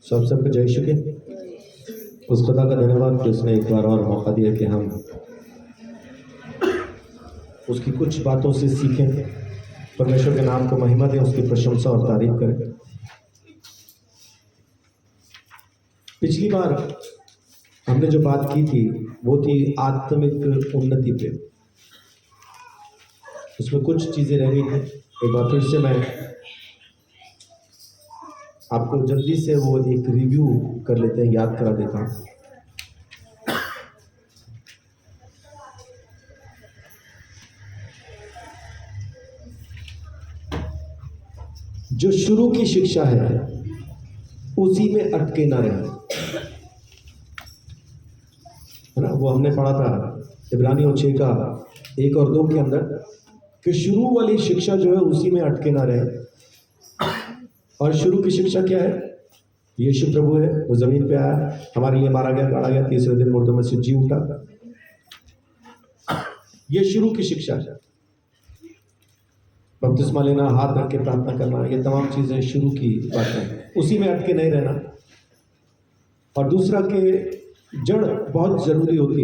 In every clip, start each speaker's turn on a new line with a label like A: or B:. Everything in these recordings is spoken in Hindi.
A: सबको जय श्री कृष्ण। उस खुदा का धन्यवाद कि उसने एक बार और मौका दिया कि हम उसकी कुछ बातों से सीखें, परमेश्वर के नाम को महिमा दें, उसकी प्रशंसा और तारीफ करें। पिछली बार हमने जो बात की थी वो थी आत्मिक उन्नति पे। उसमें कुछ चीज़ें रह गई थी। एक बार फिर से मैं आपको जल्दी से वो एक रिव्यू कर लेते हैं, याद करा देता हूँ। जो शुरू की शिक्षा है उसी में अटके ना रहे, है ना। वो हमने पढ़ा था इब्रानियों 6 का 1 और 2 के अंदर कि शुरू वाली शिक्षा जो है उसी में अटके ना रहे। और शुरू की शिक्षा क्या है? यीशु प्रभु है, वो जमीन पे आया, हमारे लिए मारा गया, गाड़ा गया, तीसरे दिन मुर्दों में से जी उठा। ये शुरू की शिक्षा है। बपतिस्मा लेना, हाथ रख के प्रार्थना करना, ये तमाम चीजें शुरू की बातें, उसी में अटके नहीं रहना। और दूसरा कि जड़ बहुत जरूरी होती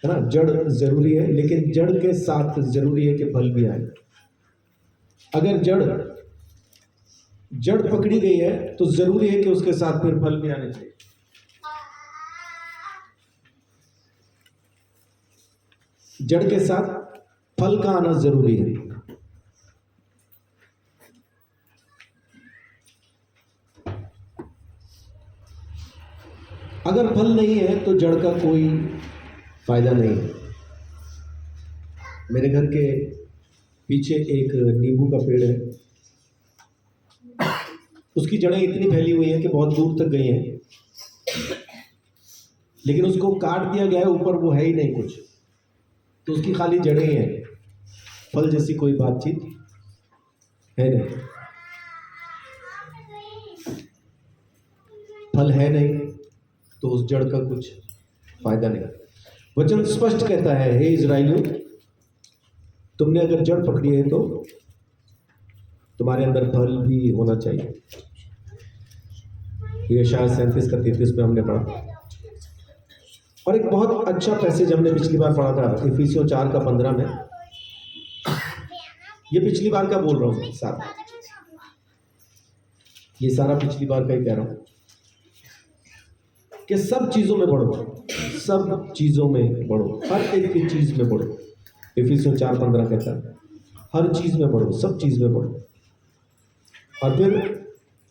A: है ना। जड़ जरूरी है, लेकिन जड़ के साथ जरूरी है कि फल भी आए। अगर जड़ पकड़ी गई है तो जरूरी है कि उसके साथ फिर फल भी आने चाहिए। जड़ के साथ फल का आना जरूरी है। अगर फल नहीं है तो जड़ का कोई फायदा नहीं है। मेरे घर के पीछे एक नींबू का पेड़ है, उसकी जड़ें इतनी फैली हुई हैं कि बहुत दूर तक गई हैं, लेकिन उसको काट दिया गया है, ऊपर वो है ही नहीं कुछ, तो उसकी खाली जड़ें ही हैं। फल जैसी कोई बातचीत है नहीं, फल है नहीं तो उस जड़ का कुछ फायदा नहीं। वचन स्पष्ट कहता है, हे इजराइलियों, तुमने अगर जड़ पकड़ी है तो तुम्हारे अंदर फल भी होना चाहिए। ये शायद 37 का 33 में हमने पढ़ा। और एक बहुत अच्छा पैसेज हमने पिछली बार पढ़ा था, इफिसियों 4 का 15 में। ये पिछली बार का बोल रहा हूँ सारा, ये सारा पिछली बार का ही कह रहा हूँ कि सब चीजों में बढ़ो, सब चीजों में बढ़ो, हर एक की चीज में बढ़ो। इफिसियों 4:15 कहता है हर चीज में बढ़ो, सब चीज में बढ़ो। और फिर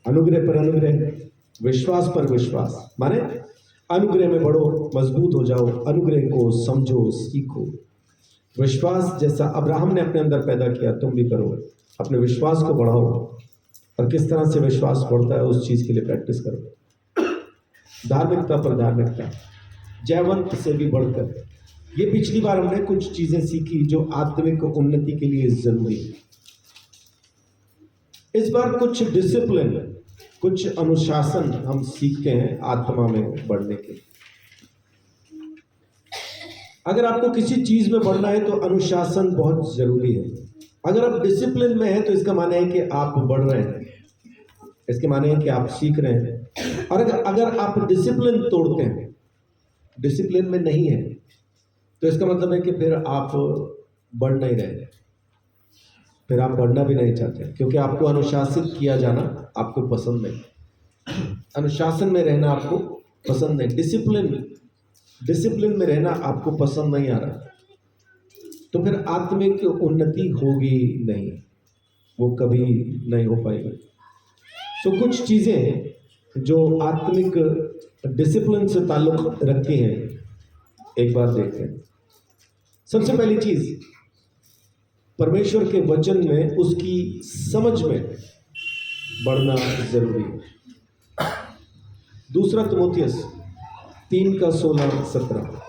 A: अनुग्रह पर अनुग्रह, विश्वास पर विश्वास, माने अनुग्रह में बढ़ो, मजबूत हो जाओ, अनुग्रह को समझो, सीखो। विश्वास जैसा अब्राहम ने अपने अंदर पैदा किया तुम भी करो, अपने विश्वास को बढ़ाओ। और किस तरह से विश्वास बढ़ता है उस चीज के लिए प्रैक्टिस करो। धार्मिकता पर धार्मिकता, जयवंत से भी बढ़कर। ये पिछली बार हमने कुछ चीजें सीखी जो आत्मिक उन्नति के लिए जरूरी है। इस बार कुछ डिसिप्लिन, कुछ अनुशासन हम सीखते हैं आत्मा में बढ़ने के। अगर आपको किसी चीज में बढ़ना है तो अनुशासन बहुत जरूरी है। अगर आप डिसिप्लिन में हैं तो इसका माने है कि आप बढ़ रहे हैं, इसके माने है कि आप सीख रहे हैं। और अगर आप डिसिप्लिन तोड़ते हैं, डिसिप्लिन में नहीं है, तो इसका मतलब है कि फिर आप बढ़ नहीं रहे, फिर आप बढ़ना भी नहीं चाहते, क्योंकि आपको अनुशासित किया जाना आपको पसंद नहीं, अनुशासन में रहना आपको पसंद नहीं, डिसिप्लिन में रहना आपको पसंद नहीं आ रहा, तो फिर आत्मिक उन्नति होगी नहीं, वो कभी नहीं हो पाएगी। तो कुछ चीजें जो आत्मिक डिसिप्लिन से ताल्लुक रखती हैं, एक बार देखते हैं। सबसे पहली चीज, परमेश्वर के वचन में उसकी समझ में बढ़ना जरूरी है। दूसरा तिमोथियस 3 का 16-17।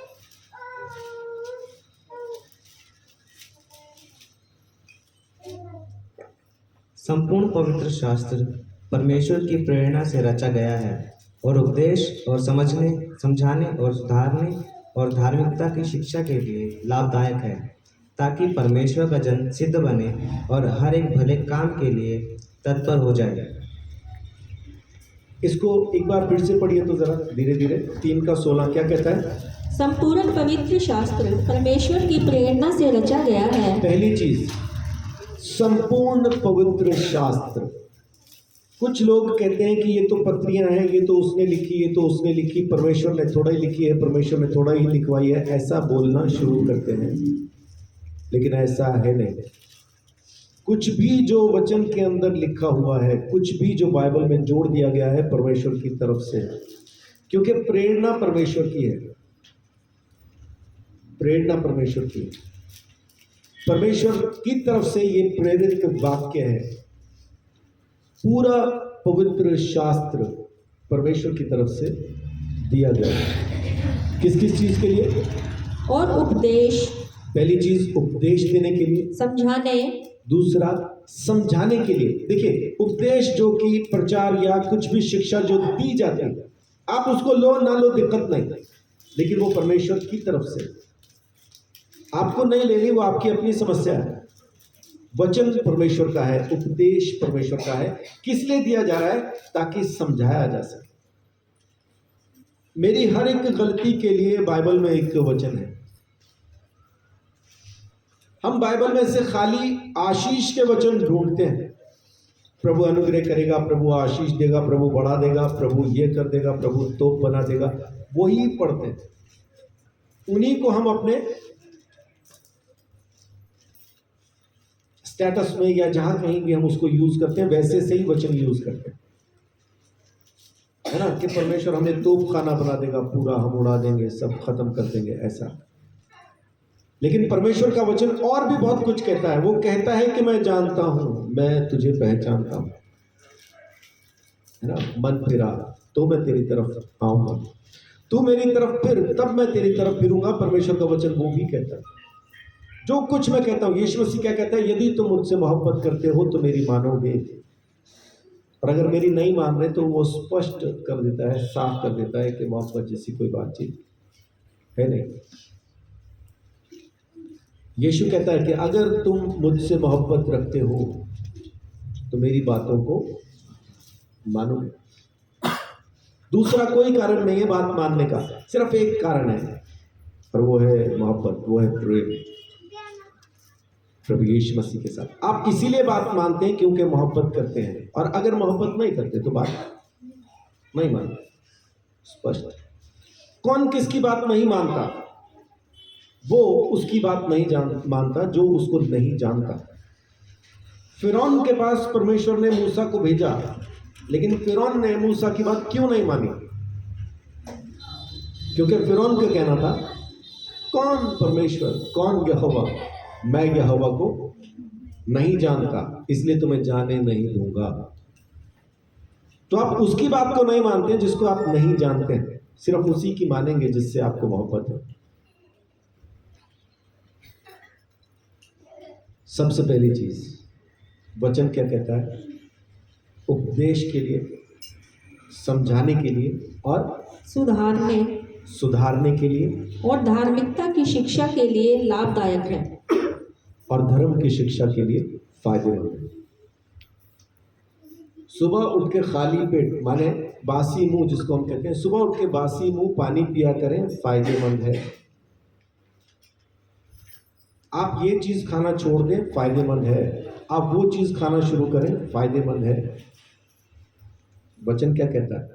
B: संपूर्ण पवित्र शास्त्र परमेश्वर की प्रेरणा से रचा गया है और उपदेश और समझने, समझाने और सुधारने और धार्मिकता की शिक्षा के लिए लाभदायक है, ताकि परमेश्वर का जन सिद्ध बने और हर एक भले काम के लिए तत्पर हो जाए।
A: इसको एक बार फिर से पढ़िए तो जरा धीरे धीरे। 3:16 क्या कहता है?
C: संपूर्ण पवित्र शास्त्र परमेश्वर की प्रेरणा से रचा गया है।
A: पहली चीज, संपूर्ण पवित्र शास्त्र। कुछ लोग कहते हैं कि ये तो पत्रियां हैं, ये तो उसने लिखी, ये तो उसने लिखी, परमेश्वर ने थोड़ा ही लिखी है, परमेश्वर ने थोड़ा ही लिखवाई है, ऐसा बोलना शुरू करते हैं। लेकिन ऐसा है नहीं। कुछ भी जो वचन के अंदर लिखा हुआ है, कुछ भी जो बाइबल में जोड़ दिया गया है, परमेश्वर की तरफ से है। क्योंकि प्रेरणा परमेश्वर की है, प्रेरणा परमेश्वर की है। परमेश्वर की तरफ से ये प्रेरित वाक्य है। पूरा पवित्र शास्त्र परमेश्वर की तरफ से दिया गया है। किस किस चीज के लिए?
C: और उपदेश,
A: पहली चीज उपदेश देने के लिए,
C: समझाने,
A: दूसरा समझाने के लिए। देखिए, उपदेश जो कि प्रचार या कुछ भी शिक्षा जो दी जाती है, आप उसको लो ना लो दिक्कत नहीं, लेकिन वो परमेश्वर की तरफ से। आपको नहीं लेनी, वो आपकी अपनी समस्या है। वचन परमेश्वर का है, उपदेश परमेश्वर का है। किस लिए दिया जा रहा है? ताकि समझाया जा सके। मेरी हर एक गलती के लिए बाइबल में एक वचन है। हम बाइबल में से खाली आशीष के वचन ढूंढते हैं। प्रभु अनुग्रह करेगा, प्रभु आशीष देगा, प्रभु बढ़ा देगा, प्रभु ये कर देगा, प्रभु तोप बना देगा, वही पढ़ते हैं। उन्हीं को हम अपने स्टेटस में या जहां कहीं भी हम उसको यूज करते हैं, वैसे से ही वचन यूज करते हैं, है ना? कि परमेश्वर हमें तोप खाना बना देगा, पूरा हम उड़ा देंगे, सब खत्म कर देंगे, ऐसा। लेकिन परमेश्वर का वचन और भी बहुत कुछ कहता है। वो कहता है कि मैं जानता हूं, मैं तुझे पहचानता हूं, है ना? मन फिरा तो मैं तेरी तरफ आऊंगा, तू मेरी तरफ फिर, तब मैं तेरी तरफ फिरूंगा। परमेश्वर का वचन वो भी कहता है। जो कुछ मैं कहता हूं, यीशु मसीह क्या कहता है? यदि तुम मुझसे मोहब्बत करते हो तो मेरी मानोगे, और अगर मेरी नहीं मान रहे तो वो स्पष्ट कर देता है, साफ कर देता है कि मोहब्बत जैसी कोई बातचीत है नहीं। यीशु कहता है कि अगर तुम मुझसे मोहब्बत रखते हो तो मेरी बातों को मानोगे। दूसरा कोई कारण नहीं है बात मानने का, सिर्फ एक कारण है, और वो है मोहब्बत, वो है प्रेम प्रभु यीशु मसीह के साथ। आप इसीलिए बात मानते हैं क्योंकि मोहब्बत करते हैं, और अगर मोहब्बत नहीं करते तो बात नहीं मानते। स्पष्ट। कौन किसकी बात नहीं मानता? वो उसकी बात नहीं मानता जो उसको नहीं जानता। फिरौन के पास परमेश्वर ने मूसा को भेजा, लेकिन फिरौन ने मूसा की बात क्यों नहीं मानी? क्योंकि फिरौन का कहना था, कौन परमेश्वर, कौन यहोवा, मैं यहोवा को नहीं जानता, इसलिए तुम्हें जाने नहीं दूंगा। तो आप उसकी बात को नहीं मानते जिसको आप नहीं जानते हैं, सिर्फ उसी की मानेंगे जिससे आपको मोहब्बत है। सबसे पहली चीज, वचन क्या कहता है? उपदेश के लिए, समझाने के लिए, और सुधारने के लिए,
C: और धार्मिकता की शिक्षा के लिए लाभदायक है,
A: और धर्म की शिक्षा के लिए फायदेमंद है। सुबह उठ के खाली पेट, माने बासी मुंह जिसको हम कहते हैं, सुबह उठ के बासी मुंह पानी पिया करें, फायदेमंद है। आप ये चीज खाना छोड़ दें, फायदेमंद है। आप वो चीज खाना शुरू करें, फायदेमंद है। वचन क्या कहता है?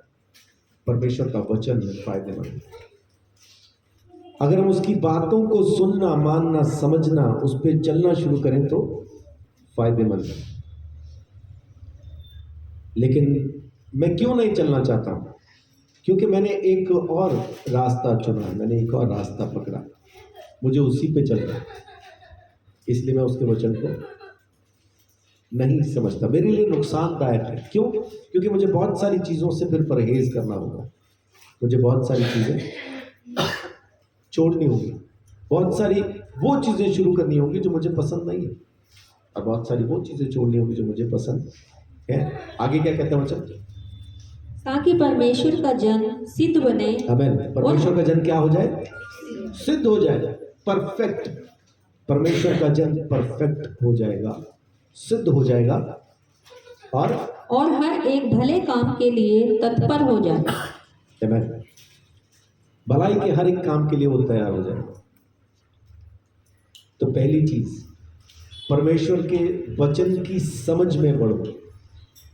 A: परमेश्वर का वचन फायदेमंद है। अगर हम उसकी बातों को सुनना, मानना, समझना, उस पर चलना शुरू करें तो फायदेमंद है। लेकिन मैं क्यों नहीं चलना चाहता हूं? क्योंकि मैंने एक और रास्ता चुना, मैंने एक और रास्ता पकड़ा, मुझे उसी पे चलना है, इसलिए मैं उसके वचन को नहीं समझता। मेरे लिए नुकसानदायक है। क्यों? क्योंकि मुझे बहुत सारी चीज़ों से फिर परहेज करना होगा, मुझे बहुत सारी चीज़ें छोड़नी होगी, बहुत सारी वो चीज़ें शुरू करनी होगी जो मुझे पसंद नहीं है, और बहुत सारी वो चीज़ें छोड़नी होगी जो मुझे पसंद है। आगे क्या कहता है वचन?
C: ताकि परमेश्वर का जन सिद्ध बने।
A: आमीन। परमेश्वर का जन क्या हो जाए? सिद्ध हो जाए, परफेक्ट। परमेश्वर का जन परफेक्ट हो जाएगा, सिद्ध हो जाएगा, और
C: और हर एक भले काम के लिए तत्पर हो जाए।
A: आमेन। भलाई के हर एक काम के लिए वो तैयार हो जाए। तो पहली चीज, परमेश्वर के वचन की समझ में बढ़ो।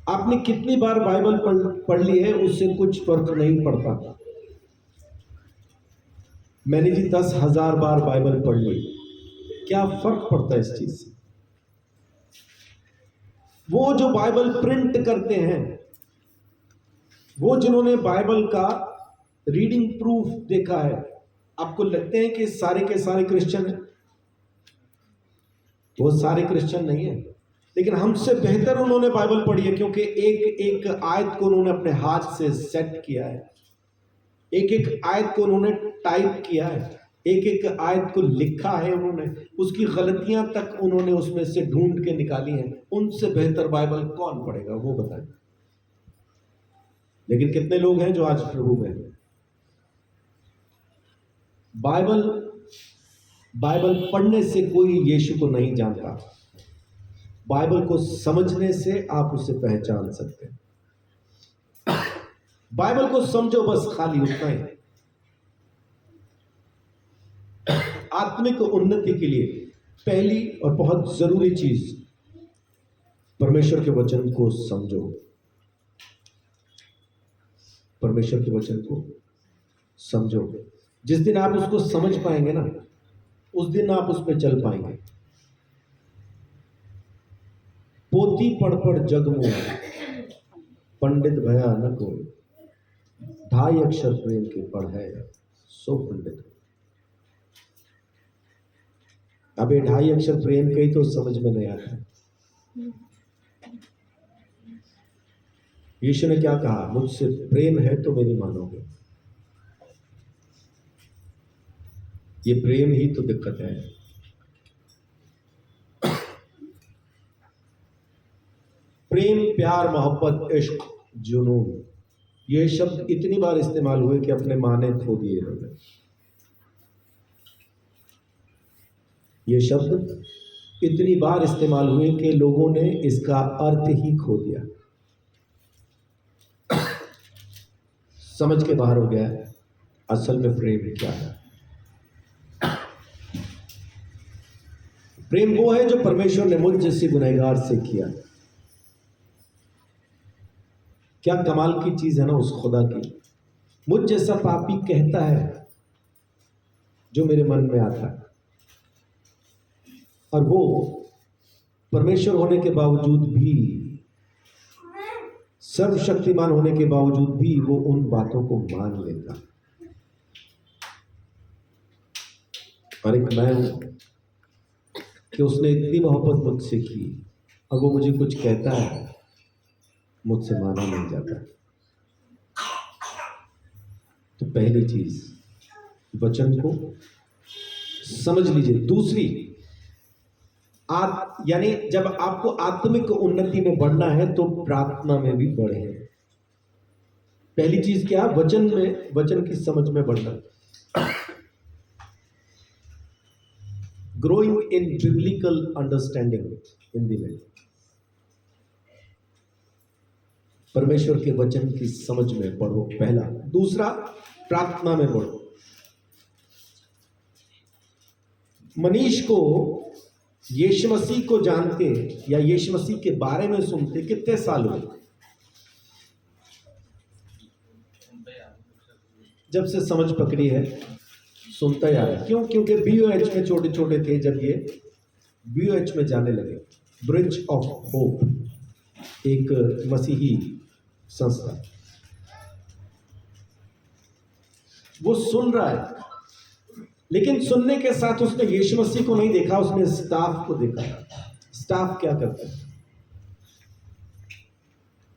A: आपने कितनी बार बाइबल पढ़ ली है उससे कुछ फर्क नहीं पड़ता। मैंने जी 10,000 बार बाइबल पढ़ ली, क्या फर्क पड़ता है इस चीज से? वो जो बाइबल प्रिंट करते हैं, वो जिन्होंने बाइबल का रीडिंग प्रूफ देखा है, आपको लगते हैं कि सारे के सारे क्रिश्चियन हैं? वो सारे क्रिश्चियन नहीं है, लेकिन हमसे बेहतर उन्होंने बाइबल पढ़ी है, क्योंकि एक एक आयत को उन्होंने अपने हाथ से सेट किया है, एक एक आयत को उन्होंने टाइप किया है, एक एक आयत को लिखा है उन्होंने, उसकी गलतियां तक उन्होंने उसमें से ढूंढ के निकाली हैं। उनसे बेहतर बाइबल कौन पढ़ेगा, वो बताएं। लेकिन कितने लोग हैं जो आज प्रभु में हैं? बाइबल पढ़ने से कोई यीशु को नहीं जानता। बाइबल को समझने से आप उसे पहचान सकते हैं। बाइबल को समझो, बस खाली उतना ही। आत्मिक उन्नति के लिए पहली और बहुत जरूरी चीज, परमेश्वर के वचन को समझो। परमेश्वर के वचन को समझो। जिस दिन आप उसको समझ पाएंगे ना, उस दिन आप उस पर चल पाएंगे। पोथी पढ़ पढ़ जग मोह, पंडित भया न कोई, 2.5 अक्षर प्रेम के पढ़े सो पंडित। अब ये 2.5 अक्षर प्रेम के ही तो समझ में नहीं आता। यीशु ने क्या कहा? मुझसे प्रेम है तो मेरी मानोगे। ये प्रेम ही तो दिक्कत है। प्रेम, प्यार, मोहब्बत, इश्क, जुनून, ये शब्द इतनी बार इस्तेमाल हुए कि अपने माने खो दिए लोग। ये शब्द इतनी बार इस्तेमाल हुए कि लोगों ने इसका अर्थ ही खो दिया, समझ के बाहर हो गया है असल में प्रेम क्या है। प्रेम वो है जो परमेश्वर ने मुझ जैसे गुनहगार से किया। क्या कमाल की चीज है ना उस खुदा की। मुझ जैसा पापी कहता है जो मेरे मन में आता है, और वो परमेश्वर होने के बावजूद भी, सर्वशक्तिमान होने के बावजूद भी वो उन बातों को मान लेता। और एक मैं हूं कि उसने इतनी मोहब्बत मुझसे की, और वो मुझे कुछ कहता है, मुझसे माना नहीं जाता। तो पहली चीज, वचन को समझ लीजिए। दूसरी, यानी जब आपको आत्मिक उन्नति में बढ़ना है तो प्रार्थना में भी बढ़े। पहली चीज क्या? वचन की समझ में बढ़ना। Growing in biblical understanding Hindi में, परमेश्वर के वचन की समझ में बढ़ो, पहला। दूसरा, प्रार्थना में बढ़ो। मनीष को यीशु मसीह को जानते या यीशु मसीह के बारे में सुनते कितने साल हुए? जब से समझ पकड़ी है सुनता ही आ रहा है। क्यों? क्योंकि BOH में छोटे छोटे थे जब ये BOH में जाने लगे। ब्रिज ऑफ होप, एक मसीही संस्था, वो सुन रहा है, लेकिन सुनने के साथ उसने यीशु मसीह को नहीं देखा, उसने स्टाफ को देखा। स्टाफ क्या करता है?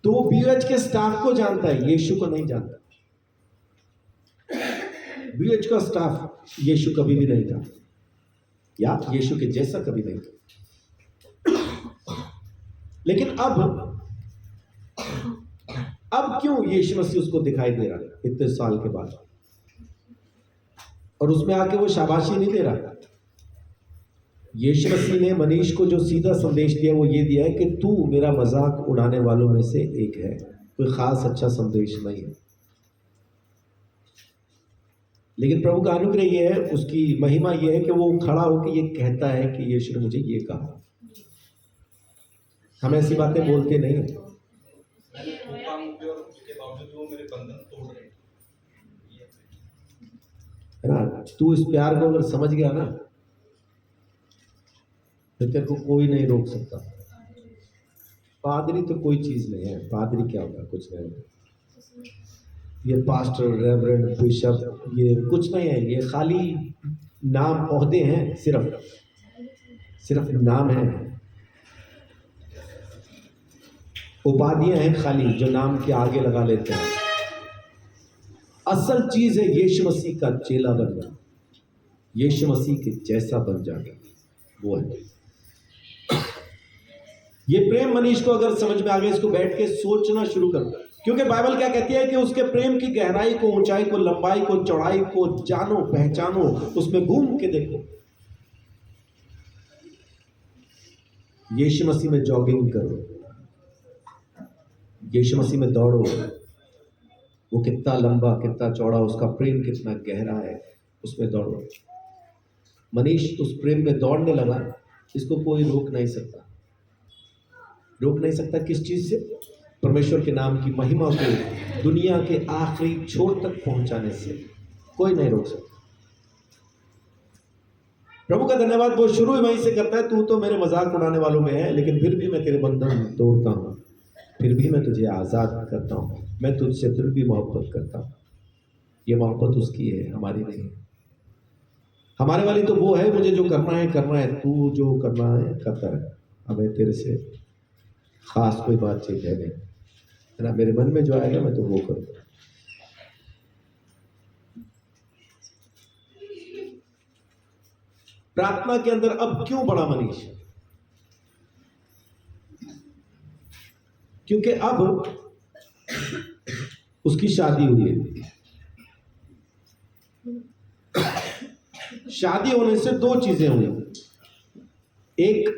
A: तो वो BOH के स्टाफ को जानता है, यीशु को नहीं जानता। BOH का स्टाफ यीशु कभी भी नहीं था, या यीशु के जैसा कभी नहीं था। लेकिन अब क्यों यीशु मसीह उसको दिखाई दे रहा है इतने साल के बाद, और उसमें आके वो शाबाशी नहीं दे रहा, यीशु मसीह ने मनीष को जो सीधा संदेश दिया वो ये दिया है कि तू मेरा मजाक उड़ाने वालों में से एक है। कोई खास अच्छा संदेश नहीं है, लेकिन प्रभु का अनुग्रह ये है, उसकी महिमा ये है कि वो खड़ा होकर ये कहता है कि यीशु ने मुझे ये कहा। हम ऐसी बातें बोलते नहीं हैं। है ना, तू इस प्यार को अगर समझ गया ना तो तेरे को कोई नहीं रोक सकता। पादरी तो कोई चीज नहीं है। पादरी क्या होगा? कुछ नहीं है। ये पास्टर, रेवरेंड, बिशप, ये कुछ नहीं है। ये खाली नाम, ओहदे हैं, सिर्फ नाम है, उपाधियां हैं खाली, जो नाम के आगे लगा लेते हैं। असल चीज है यीशु मसीह का चेला बन जाना, यीशु मसीह के जैसा बन जाना, वो है ये प्रेम। मनीष को अगर समझ में आ गया, इसको बैठ के सोचना शुरू कर, क्योंकि बाइबल क्या कहती है कि उसके प्रेम की गहराई को, ऊंचाई को, लंबाई को, चौड़ाई को जानो, पहचानो, उसमें घूम के देखो। यीशु मसीह में जॉगिंग करो, यीशु मसीह में दौड़ो। वो कितना लंबा, कितना चौड़ा, उसका प्रेम कितना गहरा है, उसमें दौड़ो। मनीष उस प्रेम में दौड़ने लगा, इसको कोई रोक नहीं सकता। रोक नहीं सकता किस चीज से? परमेश्वर के नाम की महिमा को दुनिया के आखिरी छोर तक पहुंचाने से कोई नहीं रोक सकता। प्रभु का धन्यवाद, वो शुरू ही वहीं से करता है, तू तो मेरे मजाक उड़ाने वालों में है, लेकिन फिर भी मैं तेरे बंधन तोड़ता हूं, फिर भी मैं तुझे आजाद करता हूं, मैं तुझसे फिर भी मोहब्बत करता हूं। ये मोहब्बत उसकी है, हमारी नहीं है। हमारे वाली तो वो है, मुझे जो करना है करना है, तू जो करना है करता है, हमें तेरे से खास कोई बातचीत है नहीं, है ना। मेरे मन में जो आएगा मैं तो वो करूँगा। प्रार्थना के अंदर अब क्यों बड़ा मनीष? क्योंकि अब उसकी शादी हुई है। शादी होने से दो चीजें हुई। एक,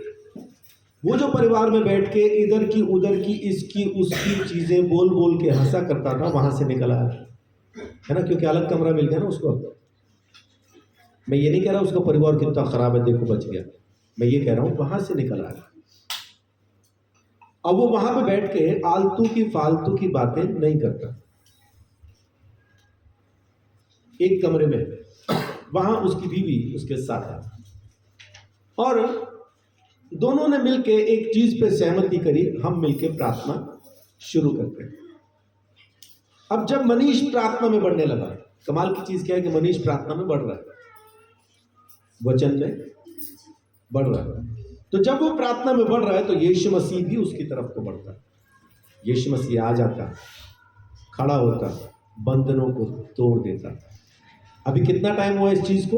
A: वो जो परिवार में बैठ के इधर की उधर की, इसकी उसकी चीजें बोल बोल के हंसा करता था, वहां से निकला है ना, क्योंकि अलग कमरा मिल गया ना उसको। मैं ये नहीं कह रहा उसका परिवार कितना खराब है, देखो बच गया, मैं ये कह रहा हूं वहां से निकला है। अब वो वहां पे बैठ के आलतू की फालतू की बातें नहीं करता। एक कमरे में, वहां उसकी बीवी उसके साथ है, और दोनों ने मिलके एक चीज पे सहमति करी, हम मिलके प्रार्थना शुरू करते हैं। अब जब मनीष प्रार्थना में बढ़ने लगा, कमाल की चीज क्या है कि मनीष प्रार्थना में बढ़ रहा है, वचन में बढ़ रहा है। तो जब वो प्रार्थना में बढ़ रहा है तो यीशु मसीह भी उसकी तरफ को बढ़ता है। यीशु मसीह आ जाता, खड़ा होता, बंधनों को तोड़ देता। अभी कितना टाइम हुआ इस चीज को?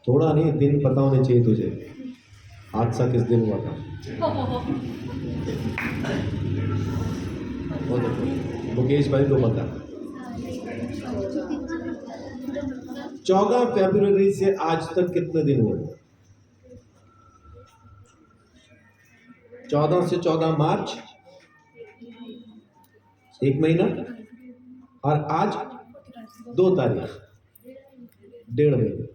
A: थोड़ा नहीं, दिन पता होने चाहिए तुझे, हादसा किस दिन हुआ था। मुकेश भाई को पता, 14 फरवरी से आज तक कितने दिन हुए? 14 से 14 मार्च, 1 महीना, और आज 2 तारीख, 1.5 महीने।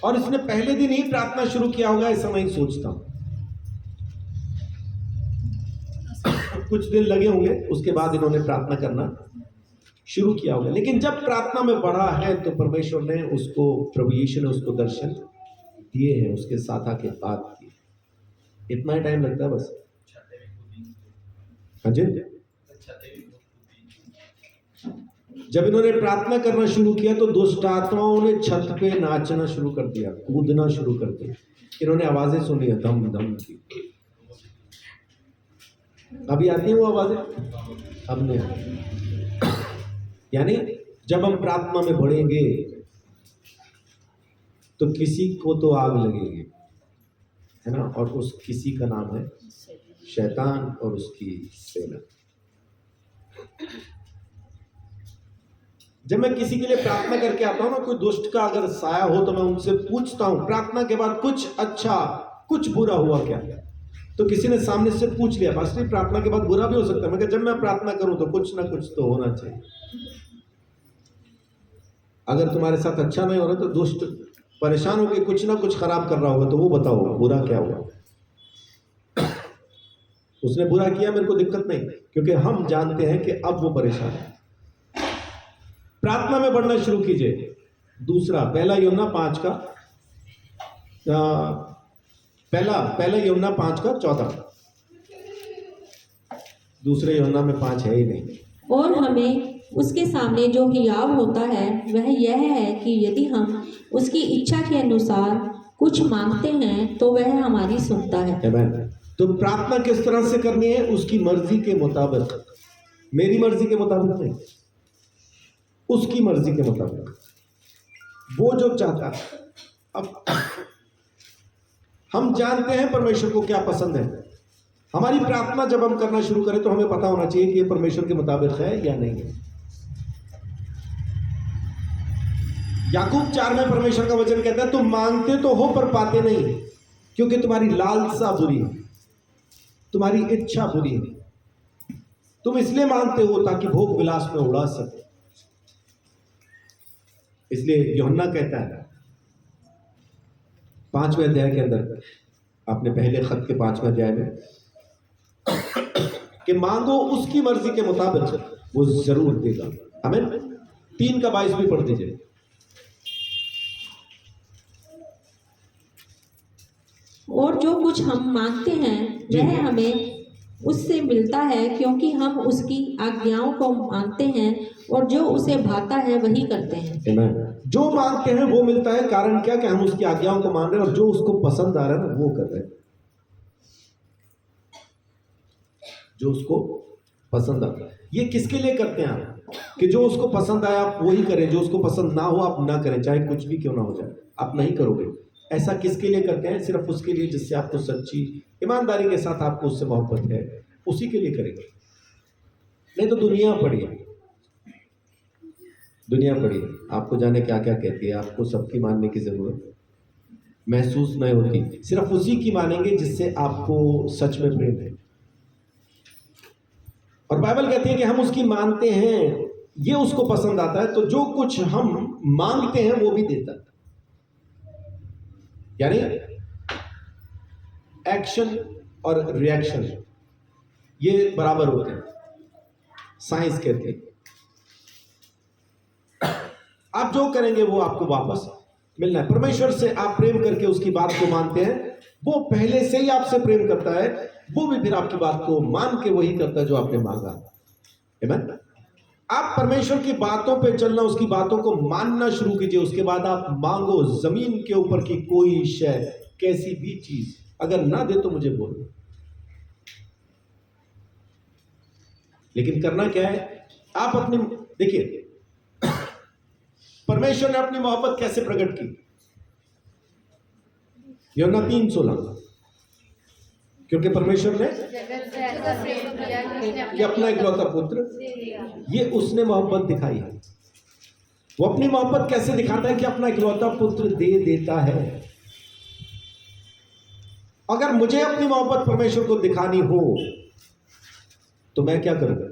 A: और इसने पहले दिन ही प्रार्थना शुरू किया होगा, ऐसा मैं सोचता हूं। कुछ दिन लगे होंगे, उसके बाद इन्होंने प्रार्थना करना शुरू किया होगा। लेकिन जब प्रार्थना में बढ़ा है तो परमेश्वर ने उसको, प्रभु यीशु ने उसको दर्शन दिए हैं, उसके साथ आके बात की। इतना ही टाइम लगता है बस। हाँ जी, जब इन्होंने प्रार्थना करना शुरू किया तो दुष्ट आत्माओं ने छत पे नाचना शुरू कर दिया, कूदना शुरू कर दिया। इन्होंने आवाजें सुनी है, धम धम की। अभी आती है वो आवाजें? अब नहीं आती। यानी जब हम प्रार्थना में बढ़ेंगे तो किसी को तो आग लगेगी, है ना, और उस किसी का नाम है शैतान और उसकी सेना। जब मैं किसी के लिए प्रार्थना करके आता हूँ ना, कोई दुष्ट का अगर साया हो तो मैं उनसे पूछता हूँ प्रार्थना के बाद कुछ अच्छा कुछ बुरा हुआ क्या। तो किसी ने सामने से पूछ लिया, पास्टर प्रार्थना के बाद बुरा भी हो सकता है। मैं कहा जब मैं प्रार्थना करूं तो कुछ ना कुछ तो होना चाहिए। अगर तुम्हारे साथ अच्छा नहीं हो रहा तो दुष्ट परेशान होकर कुछ ना कुछ खराब कर रहा होगा, तो वो बताओ बुरा क्या हुआ। उसने बुरा किया, मेरे को दिक्कत नहीं, क्योंकि हम जानते हैं कि अब वो परेशान है। प्रार्थना में बढ़ना शुरू कीजिए। दूसरा, पहला यूहन्ना 5 का पहला यूहन्ना 5 का 14। दूसरे यूहन्ना में 5 है ही नहीं।
C: और हमें उसके सामने जो हियाव होता है वह यह है कि यदि हम उसकी इच्छा के अनुसार कुछ मांगते हैं तो वह हमारी सुनता है।
A: आमीन। तो प्रार्थना किस तरह से करनी है? उसकी मर्जी के मुताबिक, मेरी मर्जी के मुताबिक नहीं, उसकी मर्जी के मुताबिक, वो जो चाहता है। अब हम जानते हैं परमेश्वर को क्या पसंद है। हमारी प्रार्थना जब हम करना शुरू करें तो हमें पता होना चाहिए कि ये परमेश्वर के मुताबिक है या नहीं है। याकूब 4 में परमेश्वर का वचन कहता है तुम मांगते तो हो पर पाते नहीं, क्योंकि तुम्हारी लालसा बुरी है, तुम्हारी इच्छा बुरी है। तुम इसलिए मांगते हो ताकि भोग विलास में उड़ा सके। इसलिए यूहन्ना कहता है 5वें अध्याय के अंदर, अपने पहले खत के 5वें अध्याय में, कि मांगो उसकी मर्जी के मुताबिक, वो जरूर देगा। आमीन। 3 का 22 भी पढ़ दीजिए।
C: और जो कुछ हम मांगते हैं
A: जी।
C: वह हमें उससे मिलता है, क्योंकि हम उसकी आज्ञाओं को मानते हैं और जो उसे भाता है वही करते हैं।
A: आमीन। जो मांगते हैं वो मिलता है, कारण क्या? कि हम उसकी आज्ञाओं को मान रहे हैं और जो उसको पसंद आ रहा है ना वो कर रहे हैं। जो उसको पसंद आता है। ये किसके लिए करते हैं आप? कि जो उसको पसंद आया आप वही करें, जो उसको पसंद ना हो आप ना करें, चाहे कुछ भी क्यों ना हो जाए आप नहीं करोगे। ऐसा किसके लिए करते हैं? सिर्फ उसके लिए जिससे आपको सच्ची ईमानदारी के साथ आपको उससे मोहब्बत है, उसी के लिए करेंगे। नहीं तो दुनिया पड़ी है, दुनिया पड़ी है, आपको जाने क्या क्या कहती है, आपको सबकी मानने की जरूरत महसूस नहीं होती। सिर्फ उसी की मानेंगे जिससे आपको सच में प्रेम है। और बाइबल कहती है कि हम उसकी मानते हैं, ये उसको पसंद आता है, तो जो कुछ हम मांगते हैं वो भी देता है। यानी एक्शन और रिएक्शन ये बराबर होते हैं, साइंस कहते हैं। आप जो करेंगे वो आपको वापस मिलना है। परमेश्वर से आप प्रेम करके उसकी बात को मानते हैं, वो पहले से ही आपसे प्रेम करता है, वो भी फिर आपकी बात को मान के वही करता है जो आपने मांगा। आमीन। आप परमेश्वर की बातों पे चलना, उसकी बातों को मानना शुरू कीजिए। उसके बाद आप मांगो जमीन के ऊपर की कोई शय, कैसी भी चीज, अगर ना दे तो मुझे बोलो। लेकिन करना क्या है? आप अपनी, देखिए परमेश्वर ने अपनी मोहब्बत कैसे प्रकट की? यूहन्ना 3:16, क्योंकि परमेश्वर ने ये अपना इकलौता पुत्र, ये उसने मोहब्बत दिखाई है। वो अपनी मोहब्बत कैसे दिखाता है? कि अपना इकलौता पुत्र दे देता है। अगर मुझे अपनी मोहब्बत परमेश्वर को दिखानी हो तो मैं क्या करूंगा?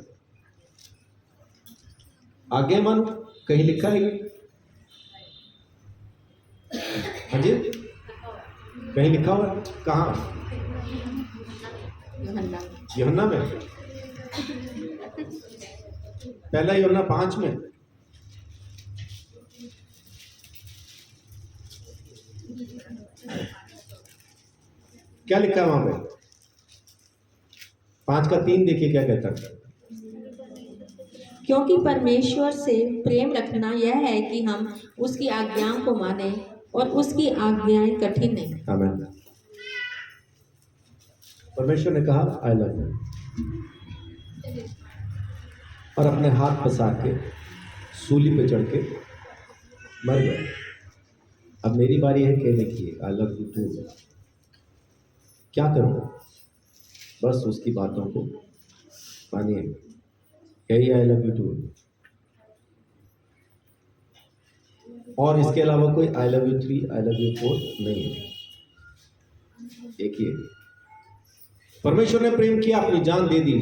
A: आगे मानो, कहीं लिखा है ये? हाँ जी, कहीं लिखा हुआ है? कहाँ? यूहन्ना में, पहला यूहन्ना 5 में। क्या लिखा है वहां पे? 5 का 3 देखिए क्या कहता है।
C: क्योंकि परमेश्वर से प्रेम रखना यह है कि हम उसकी आज्ञाओं को माने, और उसकी आज्ञाएं कठिन नहीं।
A: आमीन। परमेश्वर ने कहा आई लव यू, और अपने हाथ पसार के सूली पे चढ़ के मर गए। अब मेरी बारी है कहने की आई लव यू टू। क्या करूं? बस उसकी बातों को मानिए, यही आई लव यू टू। और इसके अलावा कोई I love you 3, I love you 4 नहीं है, एक ही है। परमेश्वर ने प्रेम किया, अपनी जान दे दी।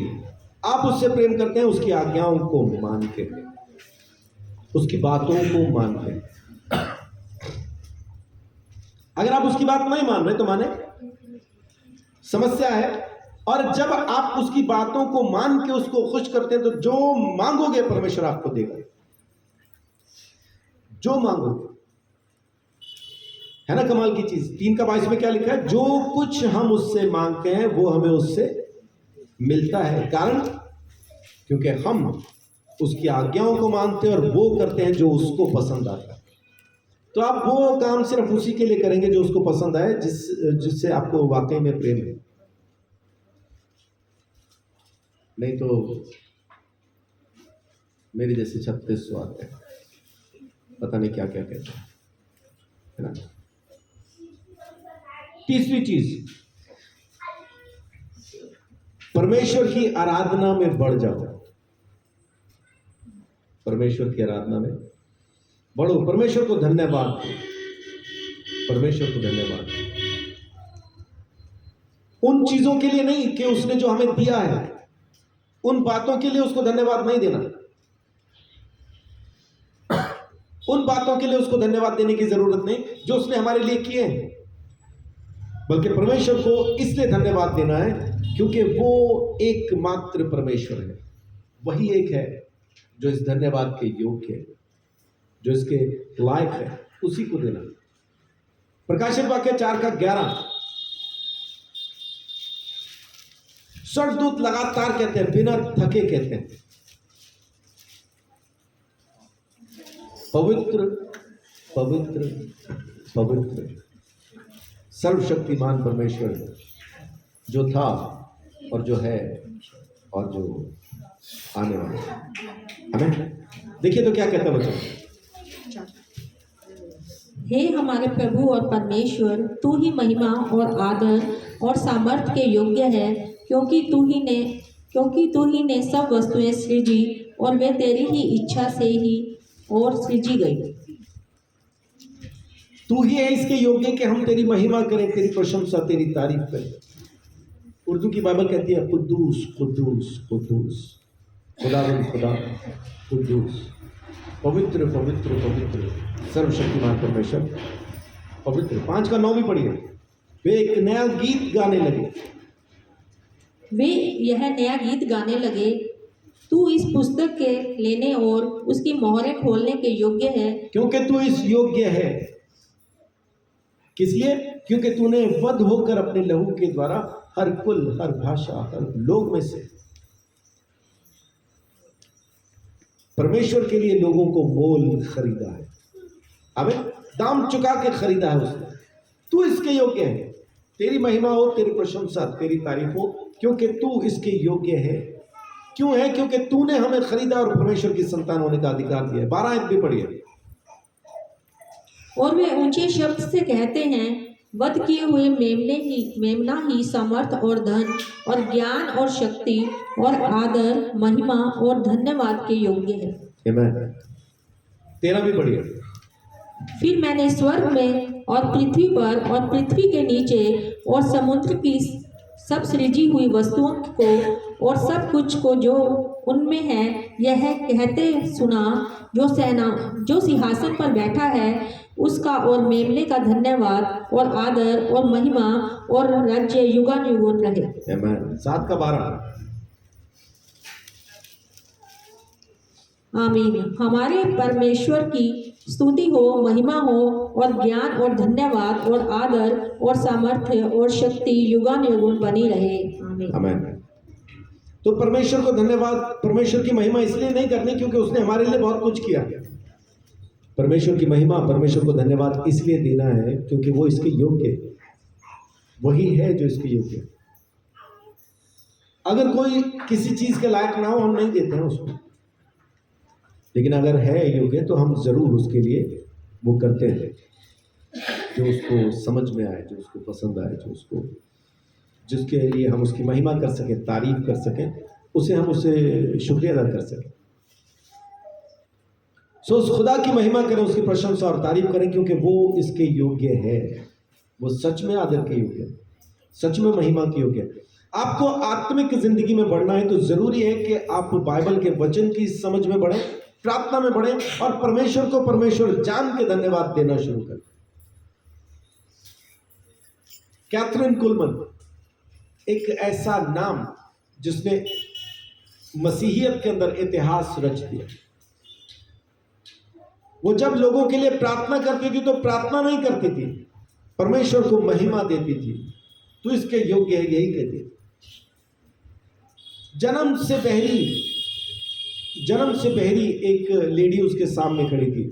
A: आप उससे प्रेम करते हैं उसकी आज्ञाओं को मान के, उसकी बातों को मान के। अगर आप उसकी बात नहीं मान रहे तो माने, समस्या है। और जब आप उसकी बातों को मान के उसको खुश करते हैं तो जो मांगोगे परमेश्वर आपको देगा, जो मांगोगे। है ना कमाल की चीज। 3:22 में क्या लिखा है? जो कुछ हम उससे मांगते हैं वो हमें उससे मिलता है। कारण क्योंकि हम उसकी आज्ञाओं को मानते हैं और वो करते हैं जो उसको पसंद आता है। तो आप वो काम सिर्फ उसी के लिए करेंगे जो उसको पसंद आए, जिससे आपको वाकई में प्रेम है। नहीं तो मेरे जैसे 36 स्वाद है, पता नहीं क्या क्या कहते हैं, है ना। तीसरी चीज, परमेश्वर की आराधना में बढ़ जाओ। परमेश्वर की आराधना में बढ़ो, परमेश्वर को धन्यवाद दो, परमेश्वर को धन्यवाद दो। उन चीजों के लिए नहीं कि उसने जो हमें दिया है, उन बातों के लिए उसको धन्यवाद नहीं देना। उन बातों के लिए उसको धन्यवाद देने की जरूरत नहीं जो उसने हमारे लिए किए हैं, बल्कि परमेश्वर को इसलिए धन्यवाद देना है क्योंकि वो एकमात्र परमेश्वर है। वही एक है जो इस धन्यवाद के योग्य है, जो इसके लायक है, उसी को देना। प्रकाशित वाक्य 4:11, स्वर्गदूत लगातार कहते हैं, बिना थके कहते हैं, पवित्र पवित्र पवित्र सर्वशक्तिमान परमेश्वर जो था और जो है और जो आने वाला है। हमें देखिए तो क्या कहता बच्चों।
C: हे हमारे प्रभु और परमेश्वर, तू ही महिमा और आदर और सामर्थ्य के योग्य है, क्योंकि तू ही ने सब वस्तुएं सृजी और वे तेरी ही इच्छा से ही और सृजी गई।
A: तू ही है इसके योग्य कि हम तेरी महिमा करें, तेरी प्रशंसा, तेरी तारीफ करें। उर्दू की बाइबल कहती है कुद्दूस कुद्दूस कुद्दूस, खुदावंद खुदा कुद्दूस, पवित्र पवित्र पवित्र सर्वशक्तिमान परमेश्वर पवित्र। 5:9 भी पढ़िए। वे एक नया गीत गाने लगे,
C: वे यह नया गीत गाने लगे, तू इस पुस्तक के लेने और उसकी मोहरें खोलने के योग्य है,
A: क्योंकि तू इस योग्य है। किस लिए? क्योंकि तूने वध होकर अपने लहू के द्वारा हर कुल, हर भाषा, हर लोग में से परमेश्वर के लिए लोगों को मोल खरीदा है। हमें दाम चुका के खरीदा है उसने। तू इसके योग्य है। तेरी महिमा हो, तेरी प्रशंसा, तेरी तारीफ हो, क्योंकि तू इसके योग्य है। क्यों है? क्योंकि तूने हमें खरीदा और परमेश्वर की संतान होने का अधिकार दिया है। 12 आयत भी पढ़िए।
C: और वे ऊंचे शब्द से कहते हैं, वध किए हुए मेमना ही समर्थ और धन और ज्ञान और शक्ति और आदर, महिमा और धन्यवाद के योग्य है।
A: आमीन। 13 भी पढ़िए।
C: फिर मैंने स्वर्ग में और पृथ्वी पर और पृथ्वी के नीचे और समुद्र की सब सृजी हुई वस्तुओं को और सब कुछ को जो उनमें है यह कहते सुना, जो सिंहासन पर बैठा है उसका और मेमने का धन्यवाद और आदर और महिमा और राज्य युगानुयुग रहे।
A: आमीन। 7:12।
C: आमीन। हमारे परमेश्वर की स्तुति हो, महिमा हो और ज्ञान और धन्यवाद और आदर और सामर्थ्य और शक्ति युगानुयुग बनी रहे। आमीन।
A: आमीन। तो परमेश्वर को धन्यवाद, परमेश्वर की महिमा इसलिए नहीं करनी क्योंकि उसने हमारे लिए बहुत कुछ किया। परमेश्वर की महिमा, परमेश्वर को धन्यवाद इसलिए देना है क्योंकि वो इसके योग्य, वही है जो इसके योग्य है। अगर कोई किसी चीज के लायक ना हो, हम नहीं देते हैं उसको, लेकिन अगर है योग्य तो हम जरूर उसके लिए वो करते हैं जो उसको समझ में आए, जो उसको पसंद आए, जिसके लिए हम उसकी महिमा कर सकें, तारीफ कर सकें, उसे हम उसे शुक्रिया अदा कर सकें। सो उस खुदा की महिमा करें, उसकी प्रशंसा और तारीफ करें, क्योंकि वो इसके योग्य है। वो सच में आदर के योग्य है, सच में महिमा के योग्य है। आपको आत्मिक जिंदगी में बढ़ना है तो जरूरी है कि आप बाइबल के वचन की समझ में बढ़ें, प्रार्थना में बढ़ें और परमेश्वर को परमेश्वर जान के धन्यवाद देना शुरू करें। कैथरीन कुलमन एक ऐसा नाम जिसने मसीहियत के अंदर इतिहास रच दिया। वो जब लोगों के लिए प्रार्थना करती थी तो प्रार्थना नहीं करती थी, परमेश्वर को महिमा देती थी। तो इसके योग्य है, यही कहती है। जन्म से बहरी एक लेडी उसके सामने खड़ी थी,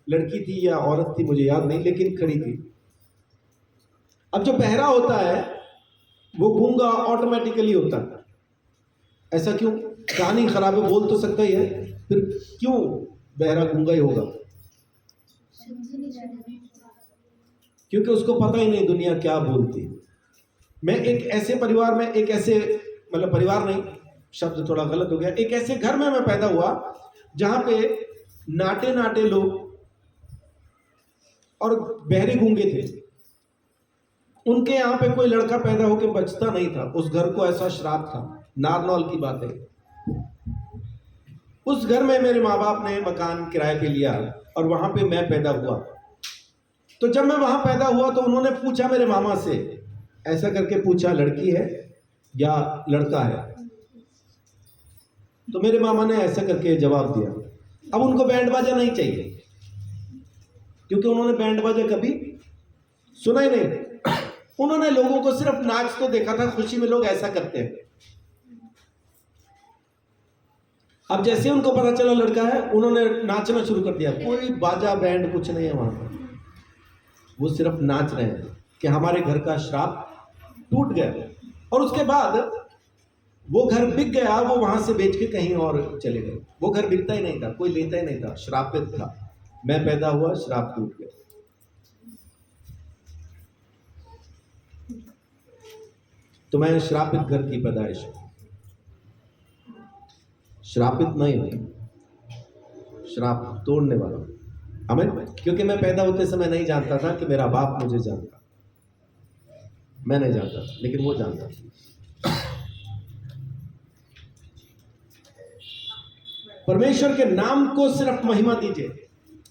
A: लड़की थी या औरत थी मुझे याद नहीं, लेकिन खड़ी थी। अब जो बहरा होता है वो गूंगा ऑटोमेटिकली होता है। ऐसा क्यों? कहानी खराब है, बोल तो सकता ही है, फिर क्यों बहरा गूंगा ही होगा? क्योंकि उसको पता ही नहीं दुनिया क्या बोलती। मैं एक ऐसे परिवार में, एक ऐसे मतलब परिवार नहीं, शब्द थोड़ा गलत हो गया, एक ऐसे घर में मैं पैदा हुआ जहां पे नाटे नाटे लोग और बहरे गूंगे थे। उनके यहाँ पे कोई लड़का पैदा होकर बचता नहीं था, उस घर को ऐसा श्राप था। नारनौल की बात है। उस घर में मेरे माँ बाप ने मकान किराए पे लिया और वहां पे मैं पैदा हुआ। तो जब मैं वहां पैदा हुआ तो उन्होंने पूछा मेरे मामा से, ऐसा करके पूछा, लड़की है या लड़का है? तो मेरे मामा ने ऐसा करके जवाब दिया। अब उनको बैंड बाजा नहीं चाहिए, क्योंकि उन्होंने बैंड बाजा कभी सुना ही नहीं। उन्होंने लोगों को सिर्फ नाच तो देखा था, खुशी में लोग ऐसा करते हैं। अब जैसे उनको पता चला लड़का है, उन्होंने नाचना शुरू कर दिया। कोई बाजा बैंड कुछ नहीं है वहां पर, वो सिर्फ नाच रहे हैं कि हमारे घर का श्राप टूट गया। और उसके बाद वो घर बिक गया, वो वहां से बेच के कहीं और चले गए। वो घर बिकता ही नहीं था, कोई लेता ही नहीं था, श्रापित था। मैं पैदा हुआ, श्राप टूट गया। तो मैं श्रापित घर की पैदाइश हूं, श्रापित नहीं हूं, श्राप तोड़ने वाला हूं। आमीन। क्योंकि मैं पैदा होते समय नहीं जानता था कि मेरा बाप मुझे जानता, मैं नहीं जानता था, लेकिन वो जानता था। परमेश्वर के नाम को सिर्फ महिमा दीजिए,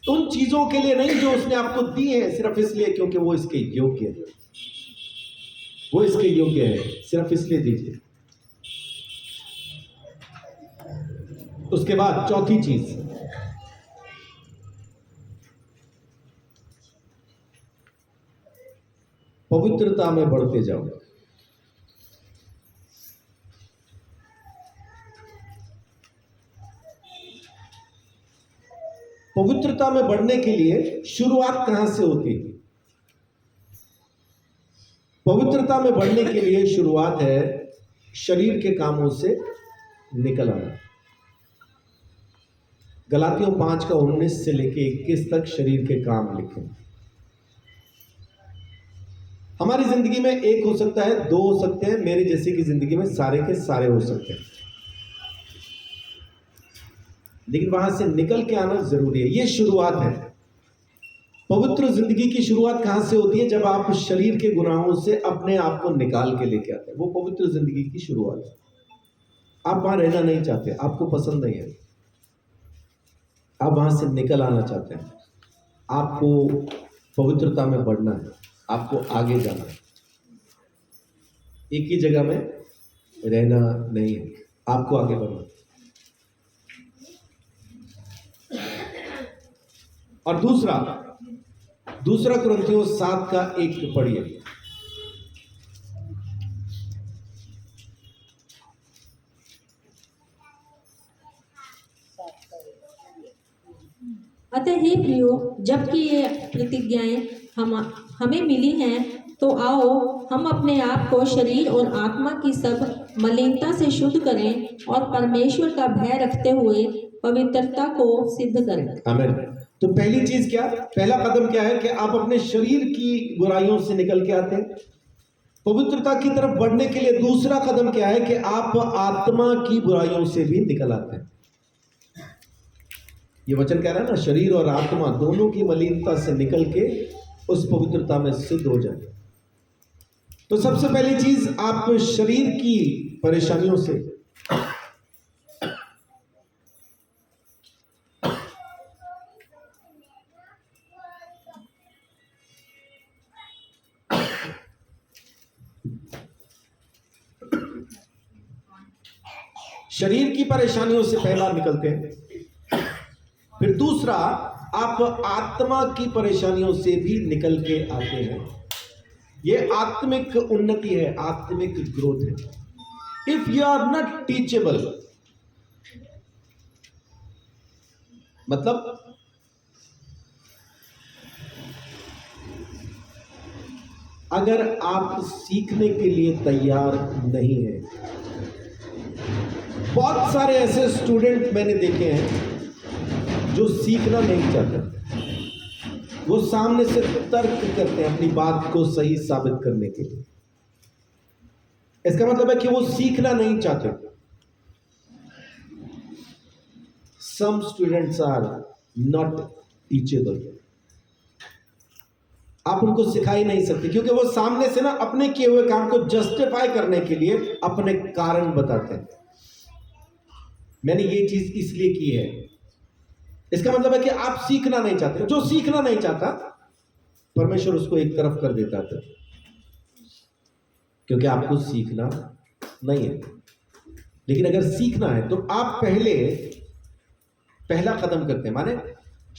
A: उन चीजों के लिए नहीं जो उसने आपको दी है, सिर्फ इसलिए क्योंकि वो इसके योग्य है। वो इसके योग्य है, सिर्फ इसलिए दीजिए। उसके बाद चौथी चीज, पवित्रता में बढ़ते जाओ। पवित्रता में बढ़ने के लिए शुरुआत कहां से होती है? पवित्रता में बढ़ने के लिए शुरुआत है शरीर के कामों से निकल आना। गलातियों 5:19 से लेके 21 तक शरीर के काम लिखे। हमारी जिंदगी में एक हो सकता है, दो हो सकते हैं, मेरे जैसे की जिंदगी में सारे के सारे हो सकते हैं, लेकिन वहां से निकल के आना जरूरी है। ये शुरुआत है। पवित्र जिंदगी की शुरुआत कहां से होती है? जब आप शरीर के गुनाहों से अपने आप को निकाल के लेके आते हैं, वो पवित्र जिंदगी की शुरुआत है। आप वहां रहना नहीं चाहते, आपको पसंद नहीं है, आप वहां से निकल आना चाहते हैं। आपको पवित्रता में बढ़ना है, आपको आगे जाना है, एक ही जगह में रहना नहीं है, आपको आगे बढ़ना है। और दूसरा कुरिन्थियों 7:1 पढ़िए।
C: अतः हे प्रियो, जबकि ये प्रतिज्ञाएं हमें मिली हैं, तो आओ हम अपने आप को शरीर और आत्मा की सब मलिनता से शुद्ध करें और परमेश्वर का भय रखते हुए पवित्रता को सिद्ध करें।
A: आमीन। तो पहली चीज क्या, पहला कदम क्या है कि आप अपने शरीर की बुराइयों से निकल के आते हैं। पवित्रता की तरफ बढ़ने के लिए दूसरा कदम क्या है कि आप आत्मा की बुराइयों से भी निकल आते हैं। ये वचन कह रहा है ना, शरीर और आत्मा दोनों की मलिनता से निकल के उस पवित्रता में सिद्ध हो जाए। तो सबसे पहली चीज, आप शरीर की परेशानियों से पहला निकलते हैं। फिर दूसरा, आप आत्मा की परेशानियों से भी निकल के आते हैं। ये आत्मिक उन्नति है, आत्मिक ग्रोथ है। If you are not teachable, मतलब अगर आप सीखने के लिए तैयार नहीं है। बहुत सारे ऐसे स्टूडेंट मैंने देखे हैं जो सीखना नहीं चाहते। वो सामने से तर्क करते हैं अपनी बात को सही साबित करने के लिए। इसका मतलब है कि वो सीखना नहीं चाहते। Some students are not teachable. आप उनको सिखा ही नहीं सकते, क्योंकि वो सामने से ना अपने किए हुए काम को जस्टिफाई करने के लिए अपने कारण बताते हैं। मैंने ये चीज इसलिए की है। इसका मतलब है कि आप सीखना नहीं चाहते। जो सीखना नहीं चाहता, परमेश्वर उसको एक तरफ कर देता है, क्योंकि आपको सीखना नहीं है। लेकिन अगर सीखना है तो आप पहला कदम करते हैं, माने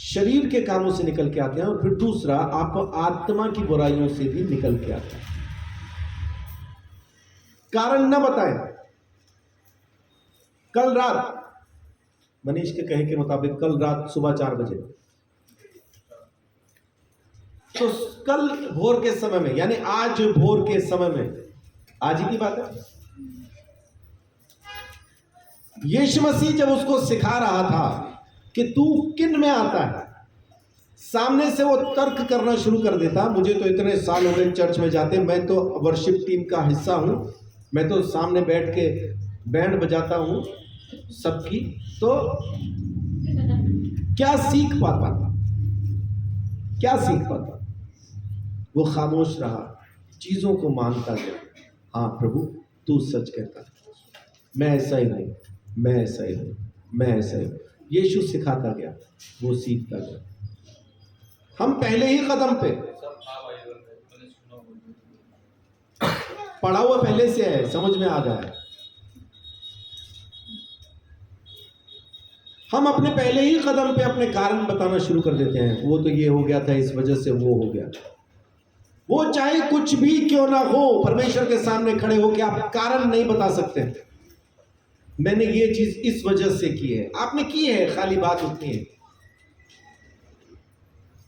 A: शरीर के कामों से निकल के आते हैं। और फिर दूसरा, आप आत्मा की बुराइयों से भी निकल के आते हैं। कारण न बताएं। कल रात, मनीष के कहे के मुताबिक कल रात सुबह 4 बजे, तो कल भोर के समय में, यानी आज भोर के समय में, आज ही की बात है, यीशु मसीह जब उसको सिखा रहा था कि तू किन में आता है, सामने से वो तर्क करना शुरू कर देता। मुझे तो इतने साल हो गए चर्च में जाते, मैं तो वर्शिप टीम का हिस्सा हूं, मैं तो सामने बैठ के बैंड बजाता हूं सबकी। तो क्या सीख पाता? वो खामोश रहा, चीजों को मानता गया। हाँ प्रभु, तू सच कहता है, मैं ऐसा ही हूं, मैं ऐसा ही हूं, मैं ऐसा ही हूं। यीशु सिखाता गया, वो सीखता गया। हम पहले ही कदम पे, पढ़ा हुआ पहले से है, समझ में आ जाए। हम अपने पहले ही कदम पे अपने कारण बताना शुरू कर देते हैं। वो तो ये हो गया था, इस वजह से वो हो गया। वो चाहे कुछ भी क्यों ना हो, परमेश्वर के सामने खड़े हो के आप कारण नहीं बता सकते। मैंने ये चीज इस वजह से की है, आपने की है, खाली बात उतनी है।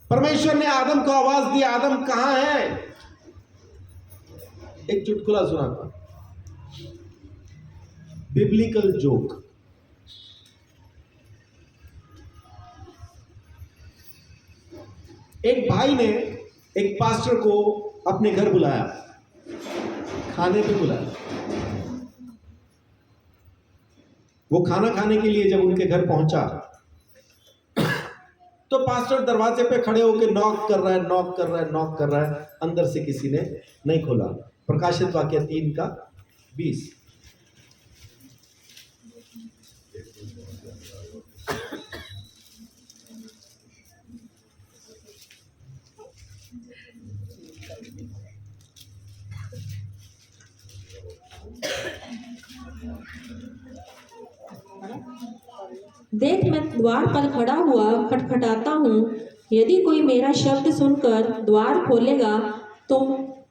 A: परमेश्वर ने आदम को आवाज दी, आदम कहां है? एक चुटकुला सुना था, बिब्लिकल जोक। एक भाई ने एक पास्टर को अपने घर बुलाया, खाने पे बुलाया। वो खाना खाने के लिए जब उनके घर पहुंचा, तो पास्टर दरवाजे पे खड़े होकर नॉक कर रहा है। अंदर से किसी ने नहीं खोला। प्रकाशित वाक्य 3:20।
C: देख, मैं द्वार पर खड़ा हुआ खटखटाता हूँ। यदि कोई मेरा शब्द सुनकर द्वार खोलेगा तो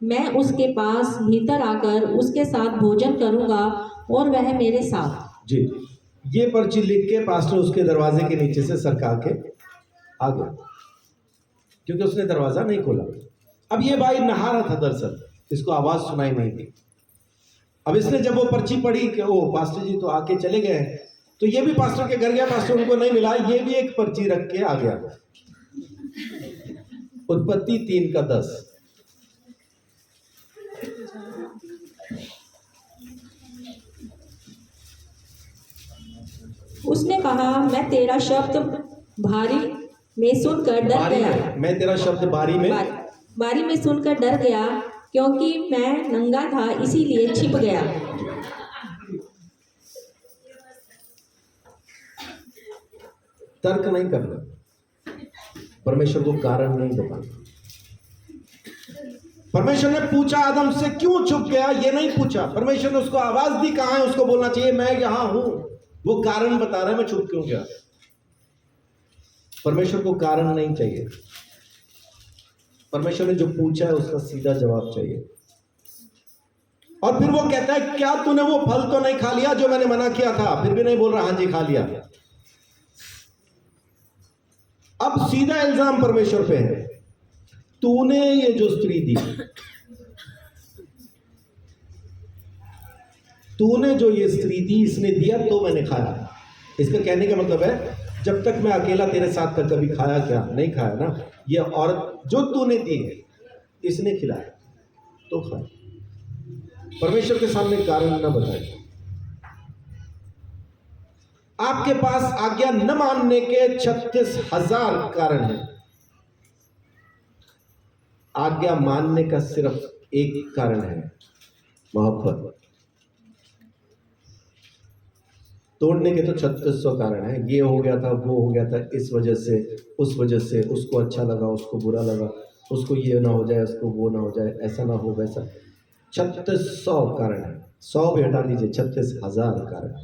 C: मैं उसके पास भीतर आकर उसके साथ भोजन करूँगा और वह मेरे साथ।
A: जी, ये पर्ची लिख के पास्टर उसके दरवाजे के नीचे से सरका के आ गया, क्योंकि उसने दरवाजा नहीं खोला। अब ये भाई नहा रहा था, दरअसल इसको आवाज सुनाई नहीं थी। अब इसने जब वो पर्ची पढ़ी कि ओ पास्टर जी तो आके चले गए, तो ये भी पास्टर के घर गया, पास्टर उनको नहीं मिला, ये भी एक पर्ची रख के आ गया। उत्पत्ति 3:10।
C: उसने कहा, मैं तेरा शब्द भारी में सुनकर डर
A: बारी
C: गया।
A: में, मैं तेरा शब्द बारी में,
C: बारी में सुनकर डर गया, क्योंकि मैं नंगा था इसीलिए छिप गया।
A: तर्क नहीं करना, परमेश्वर को कारण नहीं बताना। परमेश्वर ने पूछा आदम से क्यों छुप गया, ये नहीं पूछा। परमेश्वर ने उसको आवाज दी, कहां है, उसको बोलना चाहिए मैं यहां हूं। वो कारण बता रहा है मैं छुप क्यों गया। परमेश्वर को कारण नहीं चाहिए, परमेश्वर ने जो पूछा है उसका सीधा जवाब चाहिए। और फिर वो कहता है क्या तूने वो फल तो नहीं खा लिया जो मैंने मना किया था? फिर भी नहीं बोल रहा हां जी खा लिया। अब सीधा इल्जाम परमेश्वर पे है, तूने ये जो स्त्री दी, तूने जो ये स्त्री दी, इसने दिया तो मैंने खाया। इसका कहने का मतलब है जब तक मैं अकेला तेरे साथ था कभी खाया क्या? नहीं खाया ना। ये औरत जो तूने दी है इसने खिलाया तो खाया। परमेश्वर के सामने कारण न बताए। आपके पास आज्ञा न मानने के 36,000 कारण हैं, आज्ञा मानने का सिर्फ एक कारण है, मोहब्बत। तोड़ने के तो 3600 कारण है। ये हो गया था, वो हो गया था, इस वजह से, उस वजह से, उसको अच्छा लगा, उसको बुरा लगा, उसको ये ना हो जाए, उसको वो ना हो जाए, ऐसा ना हो, वैसा। 3600 कारण है। 100 भी हटा दीजिए, 36,000 कारण।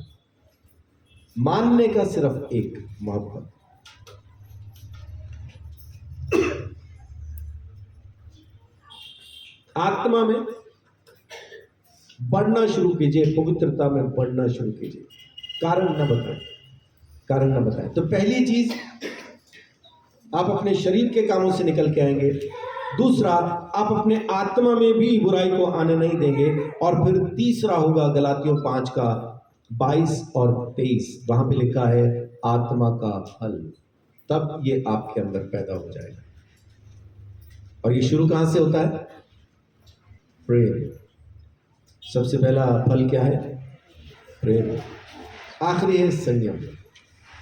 A: मानने का सिर्फ एक, मोहब्बत। आत्मा में बढ़ना शुरू कीजिए, पवित्रता में बढ़ना शुरू कीजिए। कारण न बताएं, कारण न बताएं। तो पहली चीज, आप अपने शरीर के कामों से निकल के आएंगे। दूसरा, आप अपने आत्मा में भी बुराई को आने नहीं देंगे। और फिर तीसरा होगा गलातियों 5 का 22 और 23, वहां पे लिखा है आत्मा का फल। तब ये आपके अंदर पैदा हो जाएगा। और ये शुरू कहां से होता है? प्रेम। सबसे पहला फल क्या है? प्रेम। आखिरी है संयम,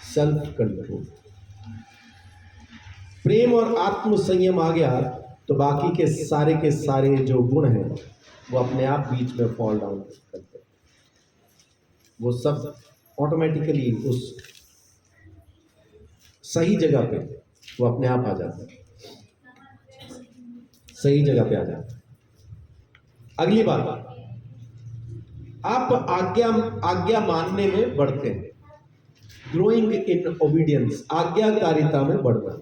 A: सेल्फ कंट्रोल। प्रेम और आत्म संयम आ गया तो बाकी के सारे जो गुण हैं वो अपने आप बीच में फॉल डाउन करते हैं। वो सब ऑटोमेटिकली उस सही जगह पे वो अपने आप आ जाता है, सही जगह पे आ जाता है। अगली बात, आप आज्ञा मानने में बढ़ते हैं। ग्रोइंग इन ओबीडियंस, आज्ञाकारिता में बढ़ना।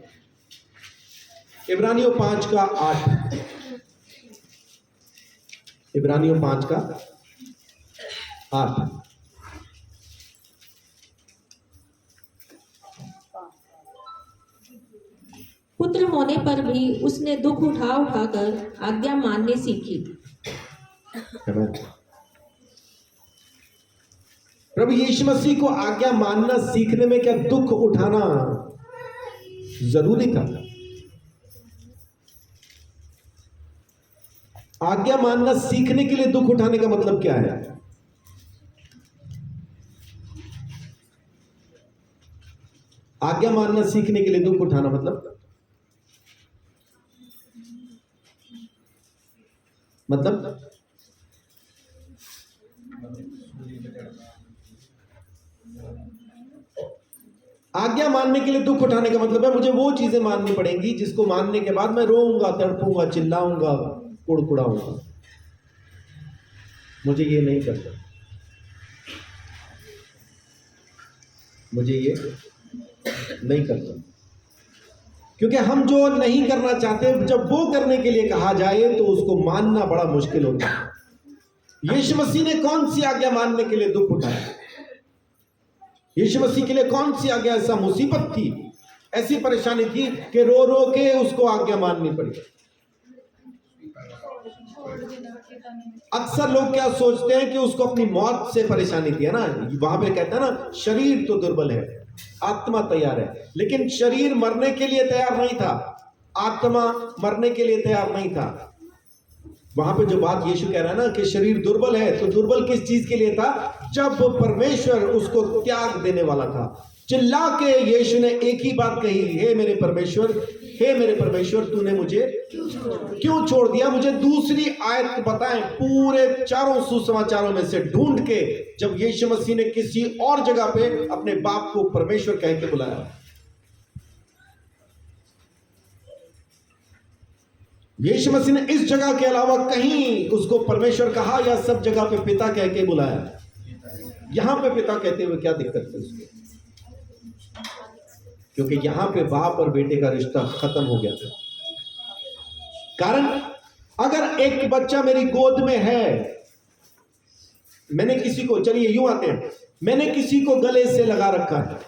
A: इब्रानियों 5 का 8, इब्रानियों 5 का 8।
C: पुत्र होने पर भी उसने दुख उठाकर आज्ञा मानने सीखी।
A: प्रभु यीशु मसीह को आज्ञा मानना सीखने में क्या दुख उठाना जरूरी था? आज्ञा मानना सीखने के लिए दुख उठाने का मतलब क्या है? आज्ञा मानना सीखने के लिए दुख उठाना मतलब आज्ञा मानने के लिए दुख उठाने का मतलब है मुझे वो चीजें माननी पड़ेंगी जिसको मानने के बाद मैं रोऊंगा, तड़पूंगा, चिल्लाऊंगा, कुड़कुड़ाऊंगा। मुझे ये नहीं करना, मुझे ये नहीं करना। क्योंकि हम जो नहीं करना चाहते, जब वो करने के लिए कहा जाए तो उसको मानना बड़ा मुश्किल होता है। यीशु मसीह ने कौन सी आज्ञा मानने के लिए दुख उठाया? यीशु मसीह के लिए कौन सी आज्ञा ऐसा मुसीबत थी, ऐसी परेशानी थी कि रो रो के उसको आज्ञा माननी पड़ी? अक्सर लोग क्या सोचते हैं कि उसको अपनी मौत से परेशानी थी, है ना। वहां पे कहता है ना, शरीर तो दुर्बल है, आत्मा तैयार है। लेकिन शरीर मरने के लिए तैयार नहीं था, आत्मा मरने के लिए तैयार नहीं था। वहां पे जो बात यीशु कह रहा है ना कि शरीर दुर्बल है, तो दुर्बल किस चीज के लिए था? जब परमेश्वर उसको त्याग देने वाला था, चिल्ला के यीशु ने एक ही बात कही, हे मेरे परमेश्वर, हे मेरे परमेश्वर, तूने मुझे क्यों छोड़ दिया? मुझे दूसरी आयत बताएं पूरे चारों सुसमाचारों में से ढूंढ के, जब यीशु मसीह ने किसी और जगह पे अपने बाप को परमेश्वर कह के बुलाया। यीशु मसीह ने इस जगह के अलावा कहीं उसको परमेश्वर कहा या सब जगह पे पिता कह के बुलाया? यहां पे पिता कहते हुए क्या दिक्कत है उसको? क्योंकि यहां पे बाप और बेटे का रिश्ता खत्म हो गया था। कारण अगर एक बच्चा मेरी गोद में है, मैंने किसी को, चलिए यूं आते हैं, मैंने किसी को गले से लगा रखा है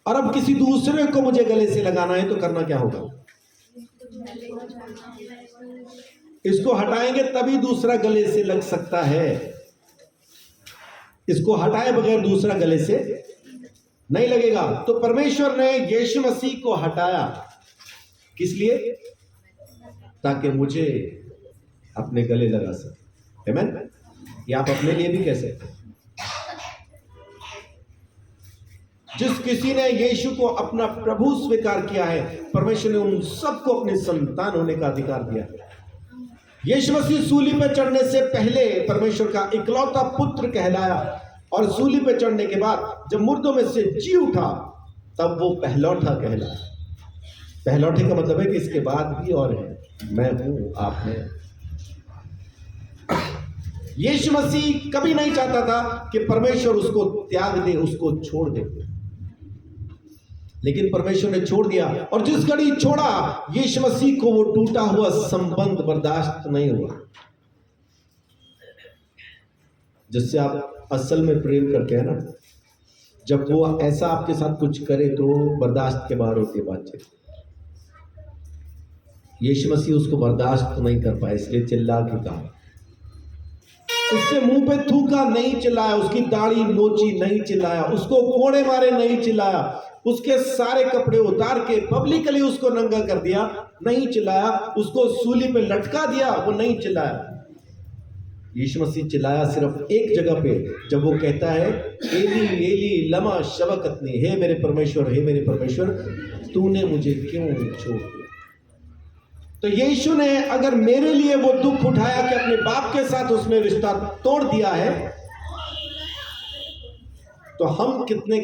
A: और अब किसी दूसरे को मुझे गले से लगाना है, तो करना क्या होगा? इसको हटाएंगे तभी दूसरा गले से लग सकता है। इसको हटाए बगैर दूसरा गले से नहीं लगेगा। तो परमेश्वर ने यीशु मसीह को हटाया, किस लिए? ताकि मुझे अपने गले लगा सके। आमीन। ये आप अपने लिए भी कह सकते हैं। जिस किसी ने यीशु को अपना प्रभु स्वीकार किया है, परमेश्वर ने उन सबको अपने संतान होने का अधिकार दिया है। यीशु मसीह सूली पर चढ़ने से पहले परमेश्वर का इकलौता पुत्र कहलाया, और सूली पर चढ़ने के बाद जब मुर्दों में से जी उठा, तब वो पहलौठा कहलाया। पहलौठे का मतलब है कि इसके बाद भी और है, मैं हूं, आप हैं। यीशु मसीह कभी नहीं चाहता था कि परमेश्वर उसको त्याग दे, उसको छोड़ दे, लेकिन परमेश्वर ने छोड़ दिया। और जिस घड़ी छोड़ा, यीशु मसीह को वो टूटा हुआ संबंध बर्दाश्त नहीं हुआ, जिससे आप असल में प्रेम करते हैं ना। जब वो ऐसा आपके साथ कुछ करे तो बर्दाश्त के बाहर होती है बातचीत। यीशु मसीह उसको बर्दाश्त नहीं कर पाए, इसलिए चिल्ला के कहा, उसके मुंह पे थूका नहीं चिल्लाया, उसकी दाढ़ी नोची नहीं चिल्लाया, उसको कोड़े मारे नहीं चिल्लाया, उसके सारे कपड़े उतार के पब्लिकली उसको नंगा कर दिया, नहीं चिल्लाया, उसको सूली पे लटका दिया, वो नहीं चिल्लाया। यीशु मसीह चिल्लाया सिर्फ एक जगह पे, जब वो कहता है, एली एली लमा शबक्तनी, हे मेरे परमेश्वर, हे मेरे परमेश्वर, तूने मुझे क्यों छोड़ दिया? तो यीशु ने अगर मेरे लिए वो दुख उठाया कि अपने बाप के साथ उसने रिश्ता तोड़ दिया है, तो हम कितने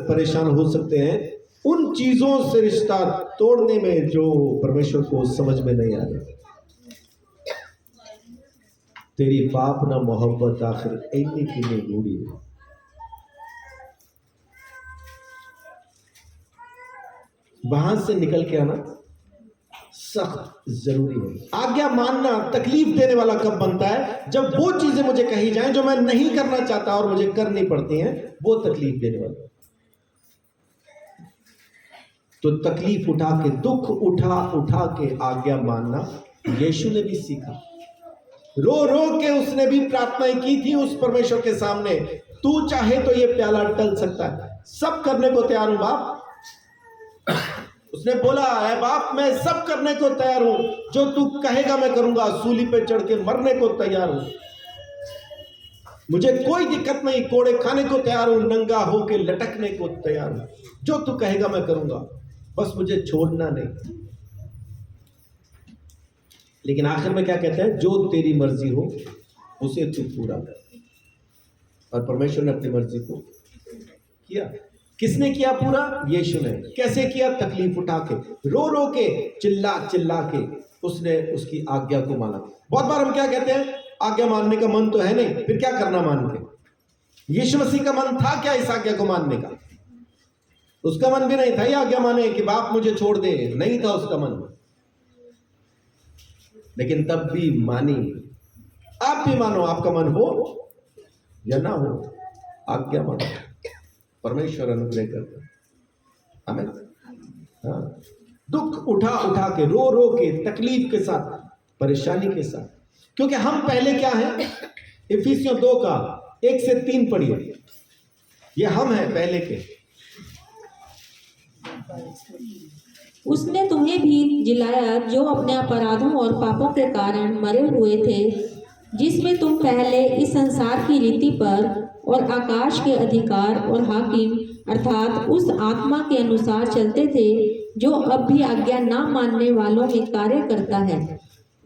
A: परेशान हो सकते हैं उन चीजों से रिश्ता तोड़ने में जो परमेश्वर को समझ में नहीं आ रही। तेरी बाप ना मोहब्बत आखिर ऐनी की नहीं गूढ़ी है। वहां से निकल के आना सख्त जरूरी है। आज्ञा मानना तकलीफ देने वाला कब बनता है? जब वो चीजें मुझे कही जाएं जो मैं नहीं करना चाहता और मुझे करनी पड़ती हैं, वो तकलीफ देने वाला। तो तकलीफ उठा के, दुख उठा उठा के आज्ञा मानना यीशु ने भी सीखा। रो रो के उसने भी प्रार्थनाएं की थी उस परमेश्वर के सामने, तू चाहे तो ये प्याला टल सकता है, सब करने को तैयार हूं बाप। उसने बोला, है बाप, मैं सब करने को तैयार हूं, जो तू कहेगा मैं करूंगा, सूली पे चढ़ के मरने को तैयार हूं, मुझे कोई दिक्कत नहीं, कोड़े खाने को तैयार हूं, नंगा होके लटकने को तैयार हूं, जो तू कहेगा मैं करूंगा, बस मुझे छोड़ना नहीं। लेकिन आखिर में क्या कहता है? जो तेरी मर्जी हो उसे तू पूरा कर। और परमेश्वर ने अपनी मर्जी को किया। किसने किया पूरा? यीशु ने। कैसे किया? तकलीफ उठा के, रो रो के, चिल्ला चिल्ला के उसने उसकी आज्ञा को माना। बहुत बार हम क्या कहते हैं, आज्ञा मानने का मन तो है नहीं, फिर क्या करना मान के? यीशु मसीह का मन था क्या इस आज्ञा को मानने का? उसका मन भी नहीं था ये आज्ञा माने कि बाप मुझे छोड़ दे, नहीं था उसका मन, लेकिन तब भी मानी। आप भी मानो, आपका मन हो या ना हो, आज्ञा मानो, परमेश्वर अनुग्रह करता है। आमीन। हाँ, दुख उठा उठा के, रो रो के, तकलीफ के साथ, परेशानी के साथ, क्योंकि हम पहले क्या हैं? इफिसियों 2 का 1 से 3 पढ़िए, ये हम हैं पहले के।
C: उसने तुम्हें भी जिलाया जो अपने अपराधों और पापों के कारण मरे हुए थे, जिसमें तुम पहले इस संसार की रीति पर और आकाश के अधिकार और हाकिम अर्थात उस आत्मा के अनुसार चलते थे जो अब भी आज्ञा ना मानने वालों में कार्य करता है।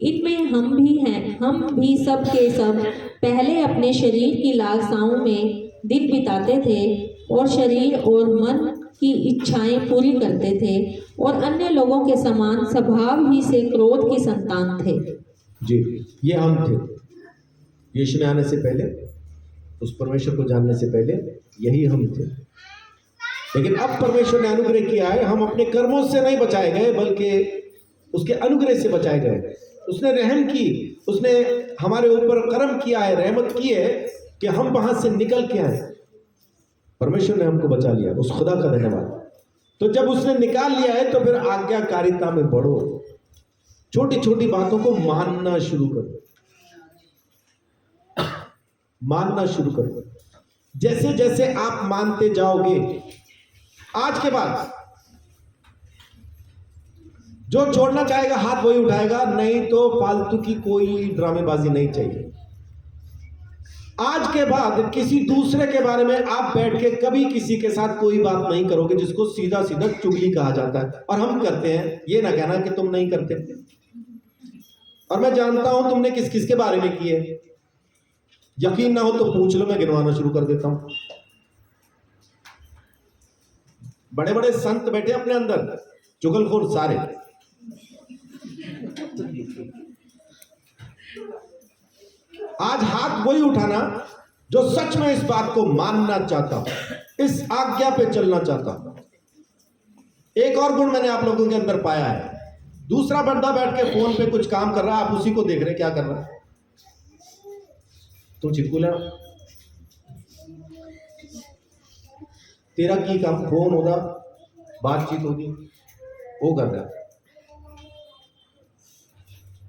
C: इनमें हम भी हैं, हम भी सब के सब पहले अपने शरीर की लालसाओं में दिन बिताते थे और शरीर और मन की इच्छाएं पूरी करते थे और अन्य लोगों के समान स्वभाव ही से क्रोध की संतान थे।
A: जी, ये हम थे यीशु में आने से पहले, उस परमेश्वर को जानने से पहले यही हम थे। लेकिन अब परमेश्वर ने अनुग्रह किया है, हम अपने कर्मों से नहीं बचाए गए बल्कि उसके अनुग्रह से बचाए गए। उसने रहम की, उसने हमारे ऊपर करम किया है, रहमत की है कि हम वहां से निकल के आए। परमेश्वर ने हमको बचा लिया, उस खुदा का धन्यवाद। तो जब उसने निकाल लिया है तो फिर आज्ञाकारिता में बढ़ो, छोटी छोटी बातों को मानना शुरू करो, मानना शुरू करो। जैसे जैसे आप मानते जाओगे, आज के बाद जो छोड़ना चाहेगा हाथ वही उठाएगा, नहीं तो फालतू की कोई ड्रामेबाजी नहीं चाहिए। आज के बाद किसी दूसरे के बारे में आप बैठ के कभी किसी के साथ कोई बात नहीं करोगे जिसको सीधा सीधा चुगली कहा जाता है, और हम करते हैं। ये ना कहना कि तुम नहीं करते, और मैं जानता हूं तुमने किस किस के बारे में किए। यकीन ना हो तो पूछ लो, मैं गिनवाना शुरू कर देता हूं। बड़े बड़े संत बैठे अपने अंदर, चुगलखोर सारे। आज हाथ वही उठाना जो सच में इस बात को मानना चाहता, इस आज्ञा पे चलना चाहता। एक और गुण मैंने आप लोगों के अंदर पाया है। दूसरा बंदा बैठ के फोन पे कुछ काम कर रहा है, आप उसी को देख रहे, क्या कर रहा है? तू चिपकुला, तेरा की काम फोन होगा, बातचीत होगी, वो कर रहा है।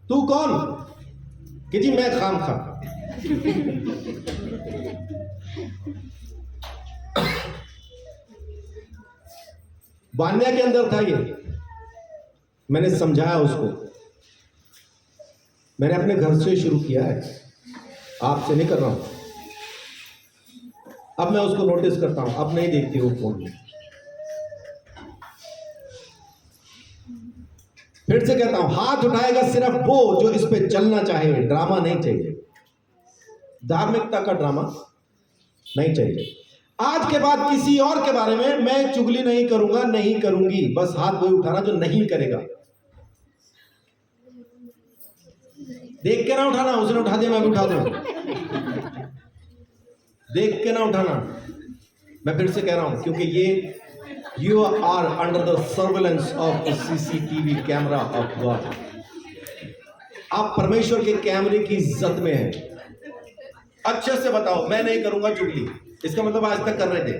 A: तू कौन कि जी मैं खाम खा। बान्या के अंदर था ये, मैंने समझाया उसको। मैंने अपने घर से शुरू किया है, आपसे नहीं कर रहा हूं। अब मैं उसको नोटिस करता हूं, अब नहीं देखती वो फोन में। फिर से कहता हूं, हाथ उठाएगा सिर्फ वो जो इस पे चलना चाहे। ड्रामा नहीं चाहिए, धार्मिकता का ड्रामा नहीं चाहिए। आज के बाद किसी और के बारे में मैं चुगली नहीं करूंगा, नहीं करूंगी। बस हाथ वही उठाना जो नहीं करेगा। देख के ना उठाना, उसने उठा दिया मैं भी उठा दूं। देख के ना उठाना। मैं फिर से कह रहा हूं, क्योंकि ये you are under the surveillance of the CCTV camera of God. आप परमेश्वर के कैमरे की इज्जत में हैं। अच्छे से बताओ, मैं नहीं करूंगा चुगली। इसका मतलब आज तक कर रहे थे,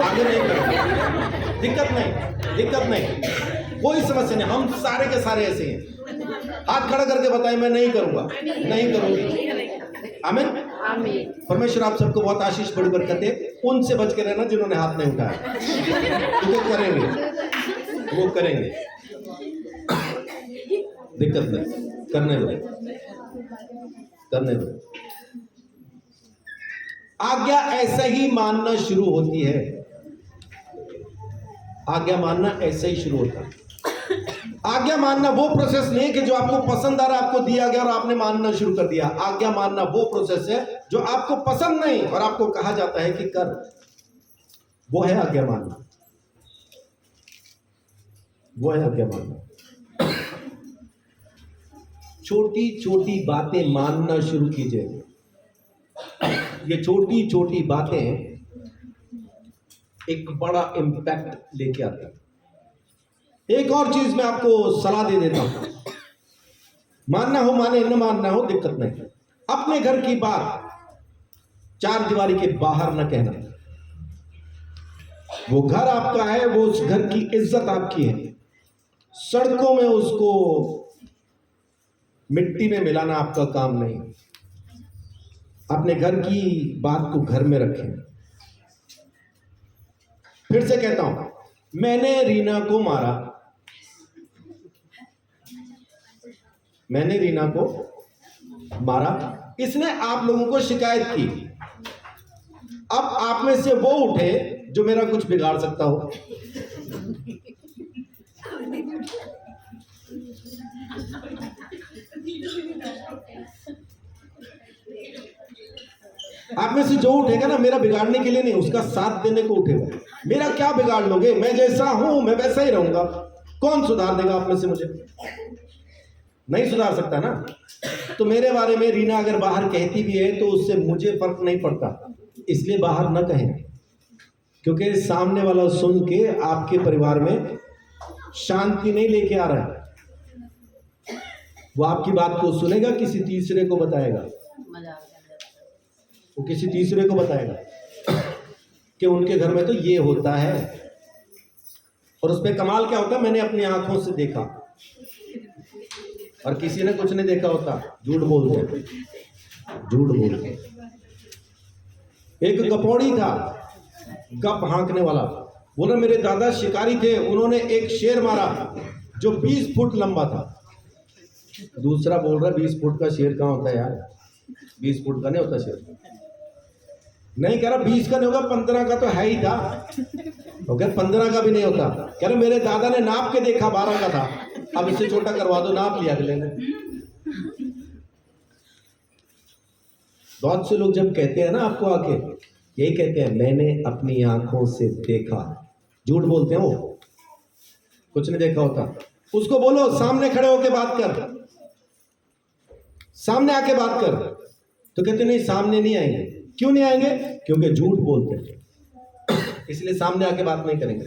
A: आगे नहीं करूंगा। दिक्कत नहीं, दिक्कत नहीं, कोई समस्या नहीं। हम सारे के सारे ऐसे हैं। हाथ खड़ा करके बताएं, मैं नहीं करूंगा, नहीं करूंगी। आमीन। परमेश्वर आप सबको बहुत आशीष बड़ी बरकत दे। उनसे बच के रहना जिन्होंने हाथ नहीं उठाया, वो करेंगे, वो करेंगे। दिक्कत नहीं, करने दो, करने दो। आज्ञा ऐसे ही मानना शुरू होती है। आज्ञा मानना ऐसे ही शुरू होता है। आज्ञा मानना वो प्रोसेस नहीं है कि जो आपको पसंद आ रहा है आपको दिया गया और आपने मानना शुरू कर दिया। आज्ञा मानना वो प्रोसेस है जो आपको पसंद नहीं और आपको कहा जाता है कि कर, वो है आज्ञा मानना, वो है आज्ञा मानना। छोटी छोटी बातें मानना शुरू कीजिए। ये छोटी छोटी बातें एक बड़ा इंपैक्ट लेके आती है। एक और चीज मैं आपको सलाह दे देता हूं, मानना हो माने, न मानना हो दिक्कत नहीं। अपने घर की बात चार दीवारी के बाहर न कहना। वो घर आपका है, वो उस घर की इज्जत आपकी है। सड़कों में उसको मिट्टी में मिलाना आपका काम नहीं। अपने घर की बात को घर में रखें। फिर से कहता हूं, मैंने रीना को मारा, मैंने रीना को मारा, इसने आप लोगों को शिकायत की। अब आप में से वो उठे जो मेरा कुछ बिगाड़ सकता हो। आप में से जो उठेगा ना, मेरा बिगाड़ने के लिए नहीं, उसका साथ देने को उठेगा। मेरा क्या बिगाड़ लोगे, मैं जैसा हूं मैं वैसा ही रहूंगा। कौन सुधार देगा आप में से मुझे? नहीं सुधार सकता ना। तो मेरे बारे में रीना अगर बाहर कहती भी है तो उससे मुझे फर्क नहीं पड़ता, इसलिए बाहर न कहें, क्योंकि सामने वाला सुन के आपके परिवार में शांति नहीं लेके आ रहा है। वो आपकी बात को सुनेगा, किसी तीसरे को बताएगा, वो किसी तीसरे को बताएगा कि उनके घर में तो ये होता है। और उस पर कमाल क्या होता है, मैंने अपनी आंखों से देखा, और किसी ने कुछ नहीं देखा होता, झूठ बोलते, झूठ बोलते। एक गपौड़ी था, गप हाँकने वाला, बोला मेरे दादा शिकारी थे, उन्होंने एक शेर मारा जो 20 फुट लंबा था। दूसरा बोल रहा 20 फुट का शेर कहाँ होता है यार, 20 फुट का नहीं होता शेर। नहीं कह रहा 20 का नहीं होगा, 15 का तो है ही था। तो कह 15 का भी नहीं होता। कह रहे मेरे दादा ने नाप के देखा 12 का था, अब इससे छोटा करवा दो, नाप लिया अगले ने। बहुत से लोग जब कहते हैं ना आपको आके, यही कहते हैं मैंने अपनी आंखों से देखा। झूठ बोलते हैं, वो कुछ नहीं देखा होता। उसको बोलो सामने खड़े होके बात कर, सामने आके बात कर, तो कहते नहीं सामने नहीं आएंगे। क्यों नहीं आएंगे? क्योंकि झूठ बोलते हैं, इसलिए सामने आके बात नहीं करेंगे।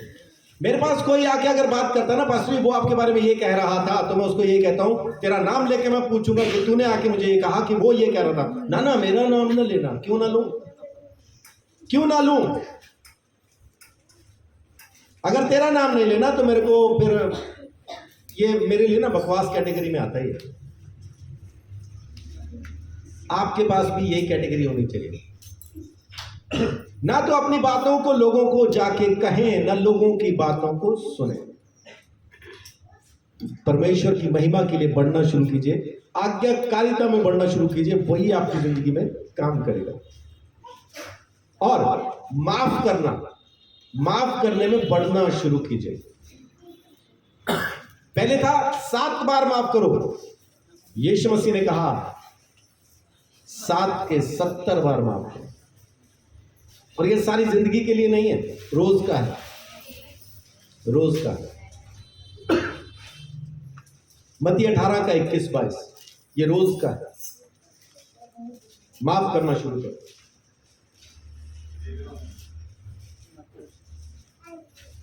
A: मेरे पास कोई आके अगर बात करता ना, पास्टर वो आपके बारे में ये कह रहा था, तो मैं उसको ये कहता हूं, तेरा नाम लेके मैं पूछूंगा कि तूने आके मुझे ये कहा कि वो ये कह रहा था। ना ना, मेरा नाम ना लेना। क्यों ना लूं? क्यों ना लूं? अगर तेरा नाम नहीं लेना तो मेरे को फिर ये मेरे लिए ना बकवास कैटेगरी में आता है। आपके पास भी यही कैटेगरी होनी चाहिए। ना तो अपनी बातों को लोगों को जाके कहें, ना लोगों की बातों को सुने। परमेश्वर की महिमा के लिए बढ़ना शुरू कीजिए, आज्ञाकारिता में बढ़ना शुरू कीजिए, वही आपकी जिंदगी में काम करेगा। और माफ करने में बढ़ना शुरू कीजिए। पहले था 7 बार माफ करो, यीशु मसीह ने कहा 7 के 70 बार माफ करो। और ये सारी जिंदगी के लिए नहीं है, रोज का है, रोज का। मत्ती 18 का 21-22 ये रोज का है। माफ करना शुरू करो।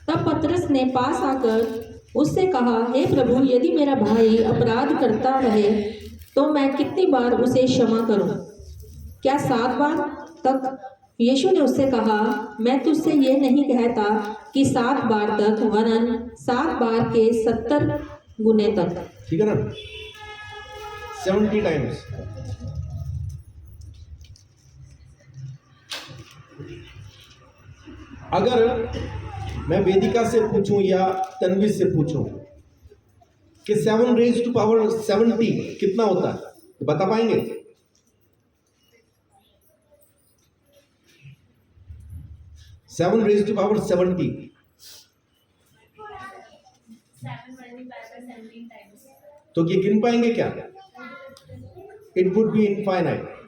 C: तब पतरस ने पास आकर उससे कहा, हे प्रभु, यदि मेरा भाई अपराध करता रहे तो मैं कितनी बार उसे क्षमा करूं? क्या 7 बार तक? यीशु ने उससे कहा, मैं तुझसे ये नहीं कहता कि 7 बार तक, वरन 7 बार के 70 गुने तक।
A: ठीक है ना, 70 टाइम्स। अगर मैं वेदिका से पूछूं या तन्वी से पूछूं कि 7 रेज़ टू पावर 70 कितना होता है, तो बता पाएंगे? 7 रेज़ टू पावर 70 तो ये गिन पाएंगे क्या? It would be infinite.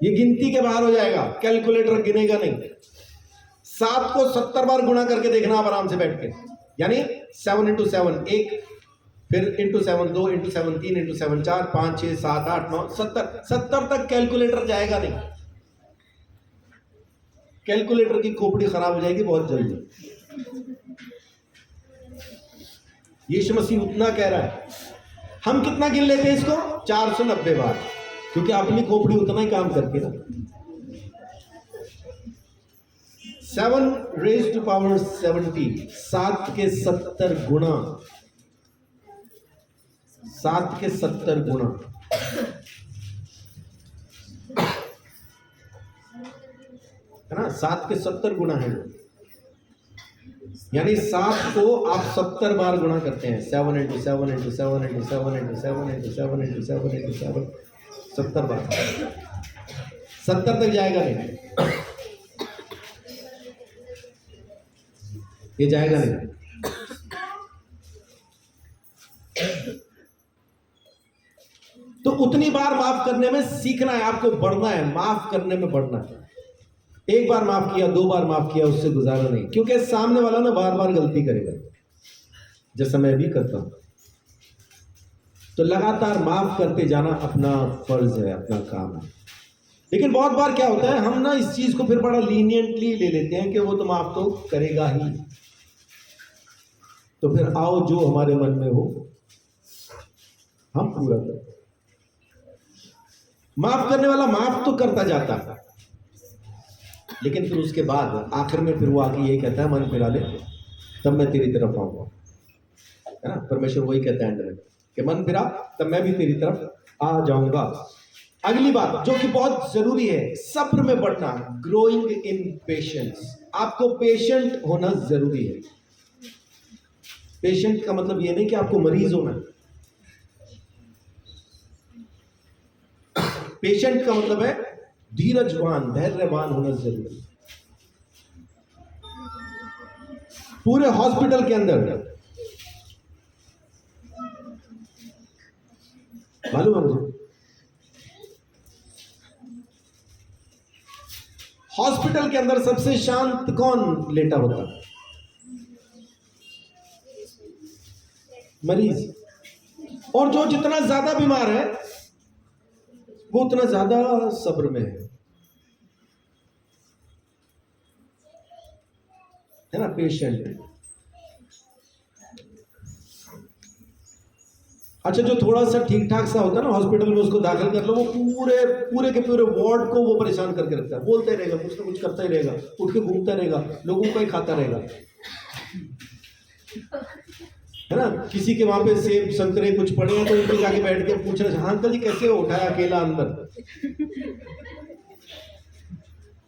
A: ये गिनती के बाहर हो जाएगा, कैलकुलेटर गिनेगा नहीं। 7 को 70 बार गुणा करके देखना आप आराम से बैठ के, यानी 7 × 7 1, फिर × 7 2, × 7 3, × 7 4, 5 6 7 8 9 70 तक कैलकुलेटर जाएगा नहीं। कैलकुलेटर की खोपड़ी खराब हो जाएगी बहुत जल्दी। यीशु मसीह उतना कह रहा है, हम कितना गिन लेते हैं इसको? 490 बार, क्योंकि अपनी खोपड़ी उतना ही काम करती है ना। 7 रेज़ टू पावर 70, 7 के 70 गुना, 7 के 70 गुना। है ना, 7 के 70 गुना है। यानी 7 को आप 70 बार गुणा करते हैं, 7 × 7 × 7 × 7 × 7 × 7 × 7 × 7, 70 बार, 70 तक जाएगा नहीं, ये जाएगा नहीं। तो उतनी बार माफ करने में सीखना है, आपको बढ़ना है, माफ करने में बढ़ना है। एक बार माफ किया, 2 बार माफ किया, उससे गुजारा नहीं, क्योंकि सामने वाला ना बार बार गलती करेगा, जैसा मैं भी करता हूं। तो लगातार माफ करते जाना अपना फर्ज है, अपना काम है। लेकिन बहुत बार क्या होता है, हम ना इस चीज को फिर बड़ा लीनियंटली ले लेते हैं कि वो तो माफ तो करेगा ही। तो फिर आओ जो हमारे मन में हो हम पूरा करें। माफ करने वाला माफ तो करता जाता है, लेकिन फिर उसके बाद आखिर में फिर वो आके यही कहता है, मन फिरा ले तब मैं तेरी तरफ आऊंगा, है ना। परमेश्वर वही कहता है एंड में कि मन फिरा तब मैं भी तेरी तरफ आ जाऊंगा। अगली बात जो कि बहुत जरूरी है, सब्र में बढ़ना, ग्रोइंग इन पेशेंस। आपको पेशेंट होना जरूरी है। पेशेंट का मतलब ये नहीं कि आपको मरीज होना है। पेशेंट का मतलब है धीरजवान, धैर्यवान होना जरूरी है। पूरे हॉस्पिटल के अंदर मालूम है मुझे, हॉस्पिटल के अंदर सबसे शांत कौन लेटा होता है? मरीज। और जो जितना ज्यादा बीमार है वो उतना ज्यादा सब्र में है ना, पेशेंट। अच्छा, जो थोड़ा सा ठीक ठाक सा होता है ना हॉस्पिटल में, उसको दाखिल कर लो, वो पूरे के पूरे वार्ड को वो परेशान करके रखता है, बोलता ही रहेगा, कुछ ना कुछ करता ही रहेगा, उठ के घूमता रहेगा, लोगों का ही खाता रहेगा, है ना। किसी के वहां पे सेब संतरे कुछ पड़े हैं तो उनको जाके बैठ के पूछ रहे, हाँ अंकल जी कैसे हो, उठाया अकेला अंदर।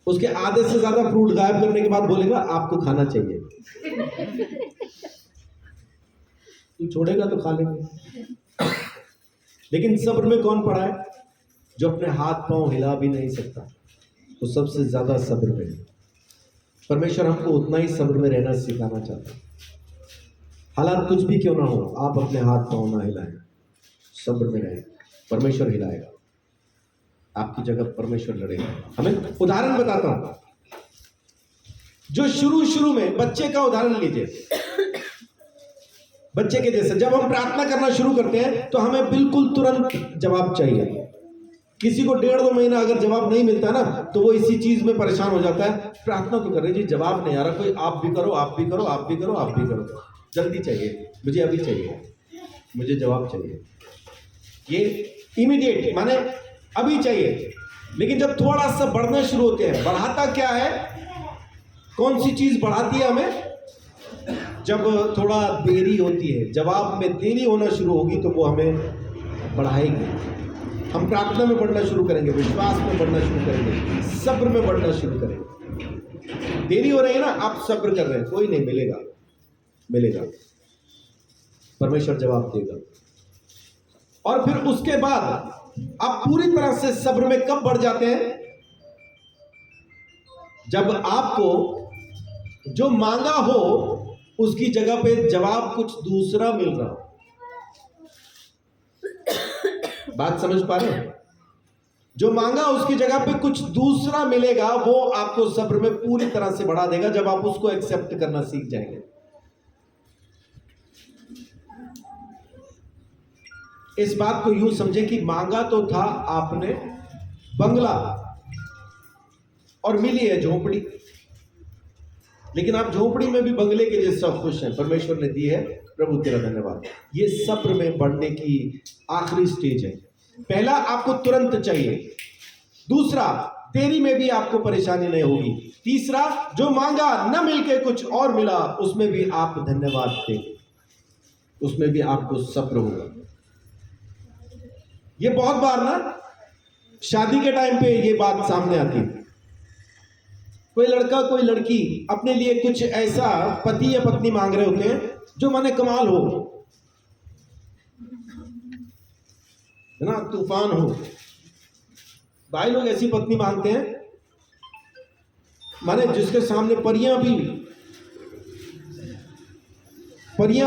A: उसके आधे से ज्यादा फ्रूट गायब करने के बाद बोलेगा आपको खाना चाहिए, तू छोड़ेगा तो खा लेंगे। लेकिन सब्र में कौन पड़ा है? जो अपने हाथ पांव हिला भी नहीं सकता, तो सबसे ज्यादा सब्र में है। परमेश्वर हमको उतना ही सब्र में रहना सिखाना चाहता है। हालात कुछ भी क्यों ना हो, आप अपने हाथ पांव ना हिलाएं, सब्र में रहें, परमेश्वर हिलाएगा आपकी जगह, परमेश्वर लड़ेगा। हमें उदाहरण बताता हूं, जो शुरू में बच्चे का उदाहरण लीजिए। बच्चे के जैसे जब हम प्रार्थना करना शुरू करते हैं तो हमें बिल्कुल तुरंत जवाब चाहिए। किसी को 1.5-2 महीना अगर जवाब नहीं मिलता ना, तो वो इसी चीज में परेशान हो जाता है, प्रार्थना तो कर रहे जी, जवाब नहीं आ रहा, कोई आप भी करो, आप भी करो, आप भी करो, आप भी करो, जल्दी चाहिए, मुझे अभी चाहिए, मुझे जवाब चाहिए, ये इमीडिएट माने अभी चाहिए। लेकिन जब थोड़ा सा बढ़ना शुरू होते हैं, बढ़ाता क्या है, कौन सी चीज बढ़ाती है हमें? जब थोड़ा देरी होती है, जवाब में देरी होना शुरू होगी तो वो हमें बढ़ाएगी। हम प्रार्थना में बढ़ना शुरू करेंगे, विश्वास में बढ़ना शुरू करेंगे, सब्र में बढ़ना शुरू करेंगे। देरी हो रही है ना, आप सब्र कर रहे हैं, कोई नहीं, मिलेगा, परमेश्वर जवाब देगा। और फिर उसके बाद आप पूरी तरह से सब्र में कब बढ़ जाते हैं? जब आपको जो मांगा हो उसकी जगह पे जवाब कुछ दूसरा मिल रहा हो। बात समझ पा रहे हैं? जो मांगा उसकी जगह पे कुछ दूसरा मिलेगा, वो आपको सब्र में पूरी तरह से बढ़ा देगा जब आप उसको एक्सेप्ट करना सीख जाएंगे। इस बात को यूं समझे कि मांगा तो था आपने बंगला और मिली है झोपड़ी, लेकिन आप झोपड़ी में भी बंगले के जैसा खुश हैं, परमेश्वर ने दी है, प्रभु तेरा धन्यवाद। ये सब्र में बढ़ने की आखिरी स्टेज है। पहला, आपको तुरंत चाहिए। दूसरा, देरी में भी आपको परेशानी नहीं होगी। तीसरा, जो मांगा न मिलके कुछ और मिला, उसमें भी आप धन्यवाद देंगे, उसमें भी आपको सब्र होगा। ये बहुत बार ना शादी के टाइम पे ये बात सामने आती है कोई लड़का कोई लड़की अपने लिए कुछ ऐसा पति या पत्नी मांग रहे होते हैं जो माने कमाल हो, है ना, तूफान हो। भाई लोग ऐसी पत्नी मांगते हैं माने जिसके सामने परियां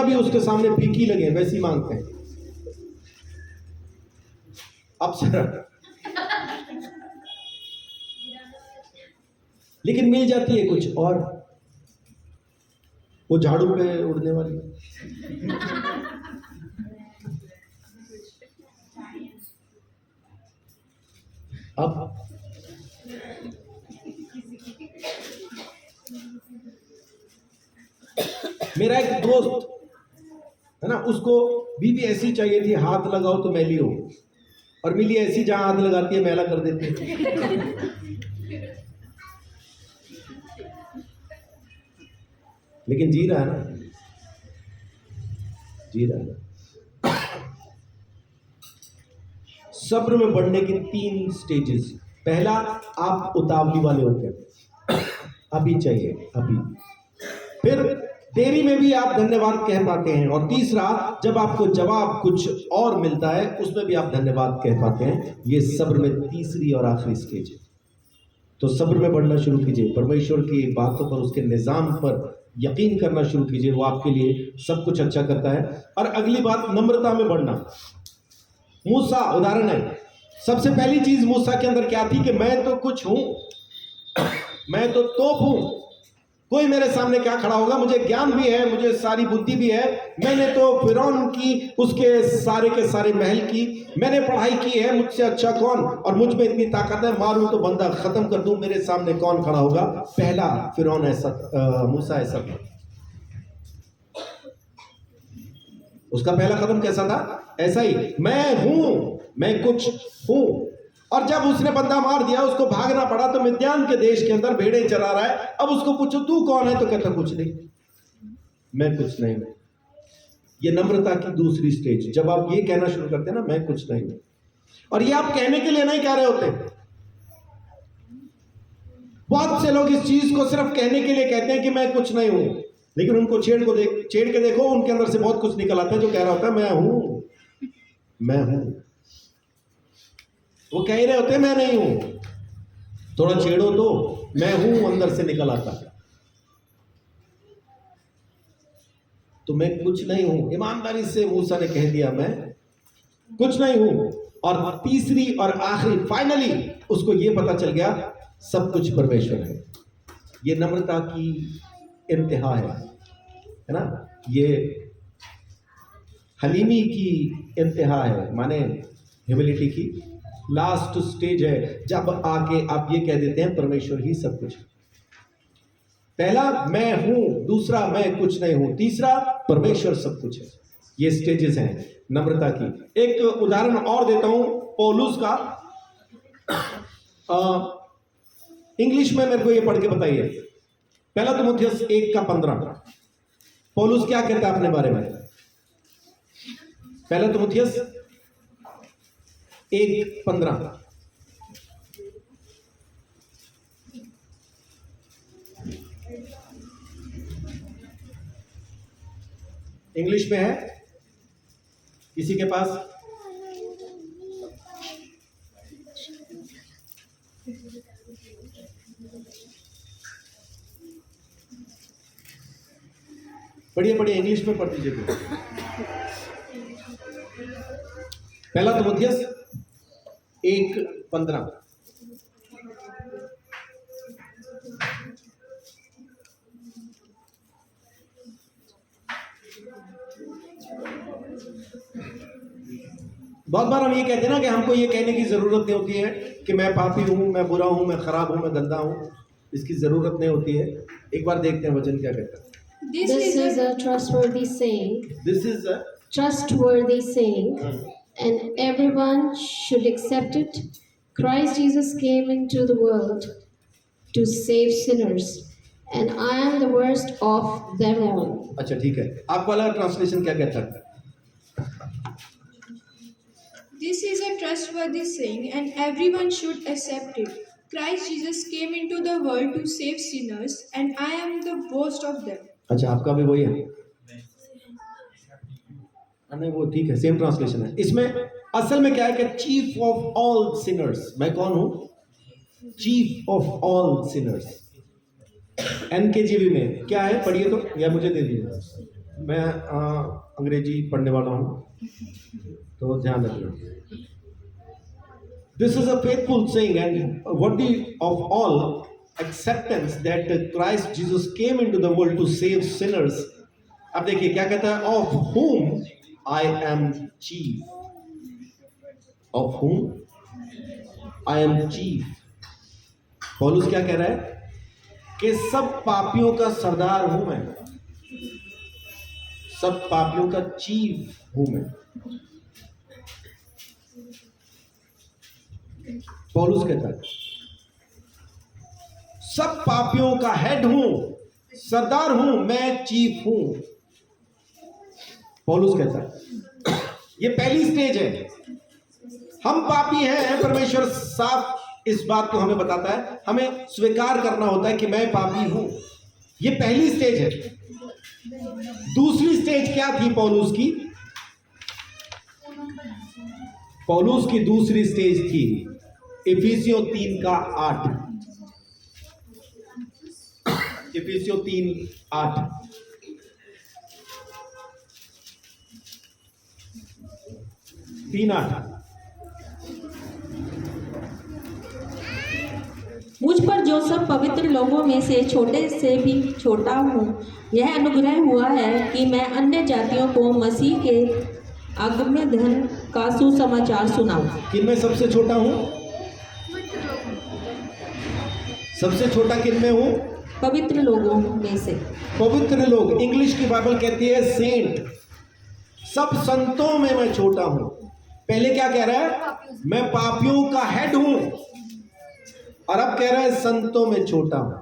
A: भी उसके सामने फीकी लगे, वैसी मांगते हैं। अप्सरा। लेकिन मिल जाती है कुछ और, वो झाड़ू पे उड़ने वाली। अब मेरा एक दोस्त है ना, उसको बीवी ऐसी चाहिए थी, हाथ लगाओ तो मैली हो, और मिली ऐसी जहां हाथ लगाती है मैला कर देती है। लेकिन जी रहा है ना, जी रहा है। सब्र में बढ़ने की 3 स्टेजेस। पहला, आप उतावली वाले होते हैं, अभी चाहिए अभी। फिर देरी में भी आप धन्यवाद कह पाते हैं। और तीसरा, जब आपको जवाब कुछ और मिलता है उसमें भी आप धन्यवाद कह पाते हैं। ये सब्र में तीसरी और आखिरी स्टेज है। तो सब्र में बढ़ना शुरू कीजिए, परमेश्वर की बातों पर, उसके निजाम पर यकीन करना शुरू कीजिए, वो आपके लिए सब कुछ अच्छा करता है। और अगली बात, नम्रता में बढ़ना। मूसा उदाहरण है। सबसे पहली चीज मूसा के अंदर क्या थी कि मैं तो कुछ हूं, मैं तो तोप हूं, कोई मेरे सामने क्या खड़ा होगा, मुझे ज्ञान भी है, मुझे सारी बुद्धि भी है, मैंने तो फिरौन की, उसके सारे के सारे महल की मैंने पढ़ाई की है, मुझसे अच्छा कौन, और मुझ में इतनी ताकत है, मारूं तो बंदा खत्म कर दूं, मेरे सामने कौन खड़ा होगा। पहला फिरौन ऐसा, मूसा ऐसा था। उसका पहला कदम कैसा था? ऐसा ही, मैं हूं, मैं कुछ हूं। और जब उसने बंदा मार दिया, उसको भागना पड़ा, तो मिद्यान के देश के अंदर भेड़ें चरा रहा है। अब उसको पूछो तू कौन है, तो कहता कुछ नहीं, मैं कुछ नहीं हूं। ये नम्रता की दूसरी स्टेज। जब आप ये कहना शुरू करते हैं ना, मैं कुछ नहीं हूं, और ये आप कहने के लिए नहीं कह रहे होते। बहुत से लोग इस चीज को सिर्फ कहने के लिए कहते हैं कि मैं कुछ नहीं हूं, लेकिन उनको छेड़ के देखो, उनके अंदर से बहुत कुछ निकल आता है जो कह रहा होता है मैं हूं, मैं हूं। वो कह ही रहे होते मैं नहीं हूं, थोड़ा छेड़ो तो मैं हूं अंदर से निकल आता है। तो मैं कुछ नहीं हूं। ईमानदारी से मूसा ने कह दिया मैं कुछ नहीं हूं। और तीसरी और आखिरी, फाइनली उसको ये पता चल गया सब कुछ परमेश्वर है। ये नम्रता की इंतहा है ना, ये हलीमी की इंतहा है, माने ह्यूमिलिटी की लास्ट स्टेज है, जब आके आप ये कह देते हैं परमेश्वर ही सब कुछ है। पहला मैं हूं, दूसरा मैं कुछ नहीं हूं, तीसरा परमेश्वर सब कुछ है। ये स्टेजेस हैं नम्रता की। एक उदाहरण और देता हूं पौलुस का। इंग्लिश में मेरे को ये पढ़ के बताइए, पहला तीमुथियुस 1:15। पौलुस क्या कहता है अपने बारे में? पहला तीमुथियुस 1:15। इंग्लिश में है किसी के पास? पढ़िए पढ़िए, इंग्लिश में पढ़ दीजिए। पहला तीमुथियुस 1:15। बहुत बार हम ये कहते हैं ना कि हमको ये कहने की जरूरत नहीं होती है कि मैं पापी हूं, मैं बुरा हूं, मैं खराब हूं, मैं गंदा हूं। इसकी जरूरत नहीं होती है। एक बार देखते हैं वचन क्या कहता है।
D: This is a trustworthy saying.
A: This is
D: Trustworthy saying, and everyone should accept it. Christ Jesus came into the world to save sinners, and I am the worst of them all.
A: अच्छा ठीक है, आप वाला ट्रांसलेशन क्या कहता है?
E: This is a trustworthy saying, and everyone should accept it. Christ Jesus came into the world to save sinners, and I am the boast of them.
A: अच्छा, आपका भी वही है? नहीं, वो ठीक है, सेम ट्रांसलेशन है। इसमें असल में क्या है कि चीफ ऑफ ऑल सिनर्स, मैं कौन हूं? Chief of all sinners. NKGV में क्या है, पढ़िए तो, या मुझे दे दीजिए, मैं अंग्रेजी पढ़ने वाला हूं तो ध्यान रखना। This is a faithful saying and worthy of all acceptance that Christ Jesus came into the world to save sinners. अब देखिए क्या कहता है, of whom I am chief, of whom I am chief। पौलुस क्या कह रहा है कि सब पापियों का सरदार हूं मैं, सब पापियों का चीफ हूं मैं। पौलुस कहता है सब पापियों का हेड हूं, सरदार हूं मैं, चीफ हूं। पौलुस कहता है ये पहली स्टेज है। हम पापी हैं, परमेश्वर साफ इस बात को हमें बताता है, हमें स्वीकार करना होता है कि मैं पापी हूं। ये पहली स्टेज है। दूसरी स्टेज क्या थी पौलुस की? पौलुस की दूसरी स्टेज थी इफिसियों 3:8। इफिसियों 3:8 3:8।
C: मुझ पर जो सब पवित्र लोगों में से छोटे से भी छोटा हूँ, यह अनुग्रह हुआ है कि मैं अन्य जातियों को मसीह के अगम्य धन का सुसमाचार सुनाऊं।
A: किन में सबसे छोटा हूं? सबसे छोटा किन में हूं?
C: पवित्र लोगों में से।
A: पवित्र लोग, इंग्लिश की बाइबल कहती है सेंट। सब संतों में मैं छोटा हूं। पहले क्या कह रहा है? मैं पापियों का हेड हूं, और अब कह रहा है संतों में छोटा हूं।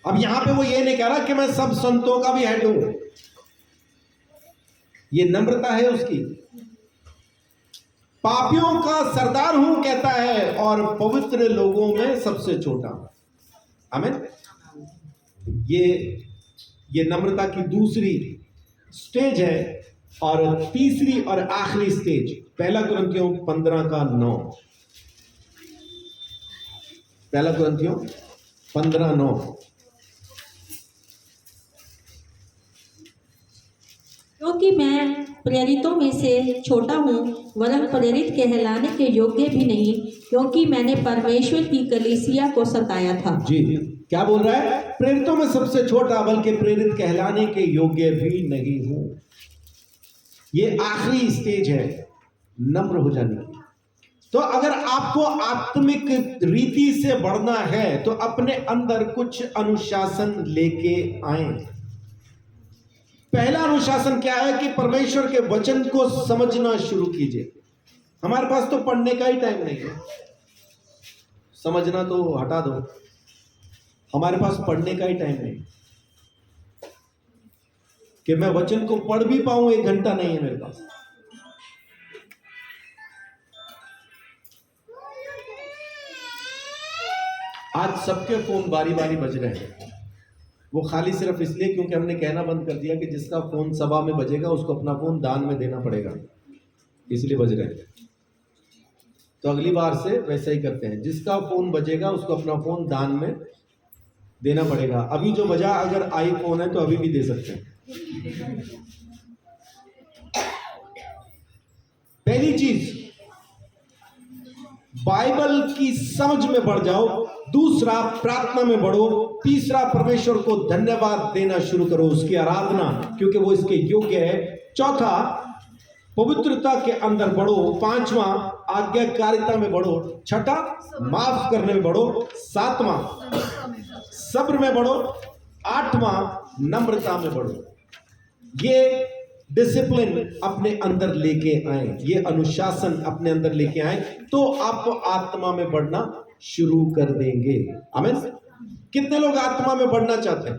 A: अब यहां पे वो ये नहीं कह रहा कि मैं सब संतों का भी हेड हूं। ये नम्रता है उसकी। पापियों का सरदार हूं कहता है, और पवित्र लोगों में सबसे छोटा हूं। आमीन। ये नम्रता की दूसरी स्टेज है। और तीसरी और आखिरी स्टेज 1 कुरिन्थियों 15:9। 1 कुरिन्थियों 15:9।
C: क्योंकि मैं प्रेरितों में से छोटा हूँ, वरन प्रेरित कहलाने के योग्य भी नहीं, क्योंकि मैंने परमेश्वर की कलीसिया को सताया था।
A: जी, क्या बोल रहा है? प्रेरितों में सबसे छोटा, बल्कि प्रेरित कहलाने के योग्य भी नहीं हूं। ये आखिरी स्टेज है नम्र हो जाने की। तो अगर आपको आत्मिक रीति से बढ़ना है तो अपने अंदर कुछ अनुशासन लेके आए। पहला अनुशासन क्या है कि परमेश्वर के वचन को समझना शुरू कीजिए। हमारे पास तो पढ़ने का ही टाइम नहीं है, समझना तो हटा दो, हमारे पास पढ़ने का ही टाइम नहीं कि मैं वचन को पढ़ भी पाऊं। 1 घंटा नहीं है मेरे पास। आज सबके फोन बारी बारी बज रहे हैं। वो खाली सिर्फ इसलिए क्योंकि हमने कहना बंद कर दिया कि जिसका फोन सभा में बजेगा उसको अपना फोन दान में देना पड़ेगा, इसलिए बज रहे हैं। तो अगली बार से वैसा ही करते हैं, जिसका फोन बजेगा उसको अपना फोन दान में देना पड़ेगा। अभी जो बजा, अगर आईफोन है तो अभी भी दे सकते हैं। पहली चीज, बाइबल की समझ में बढ़ जाओ। दूसरा, प्रार्थना में बढ़ो। तीसरा, परमेश्वर को धन्यवाद देना शुरू करो, उसकी आराधना, क्योंकि वो इसके योग्य है। चौथा, पवित्रता के अंदर बढ़ो। पांचवा, आज्ञाकारिता में बढ़ो। छठा, माफ करने में बढ़ो। सातवां, सब्र में बढ़ो। आठवां, नम्रता में बढ़ो। ये डिसिप्लिन अपने अंदर लेके आए, ये अनुशासन अपने अंदर लेके आए, तो आप आत्मा में बढ़ना शुरू कर देंगे। आमीन। कितने लोग आत्मा में बढ़ना चाहते हैं?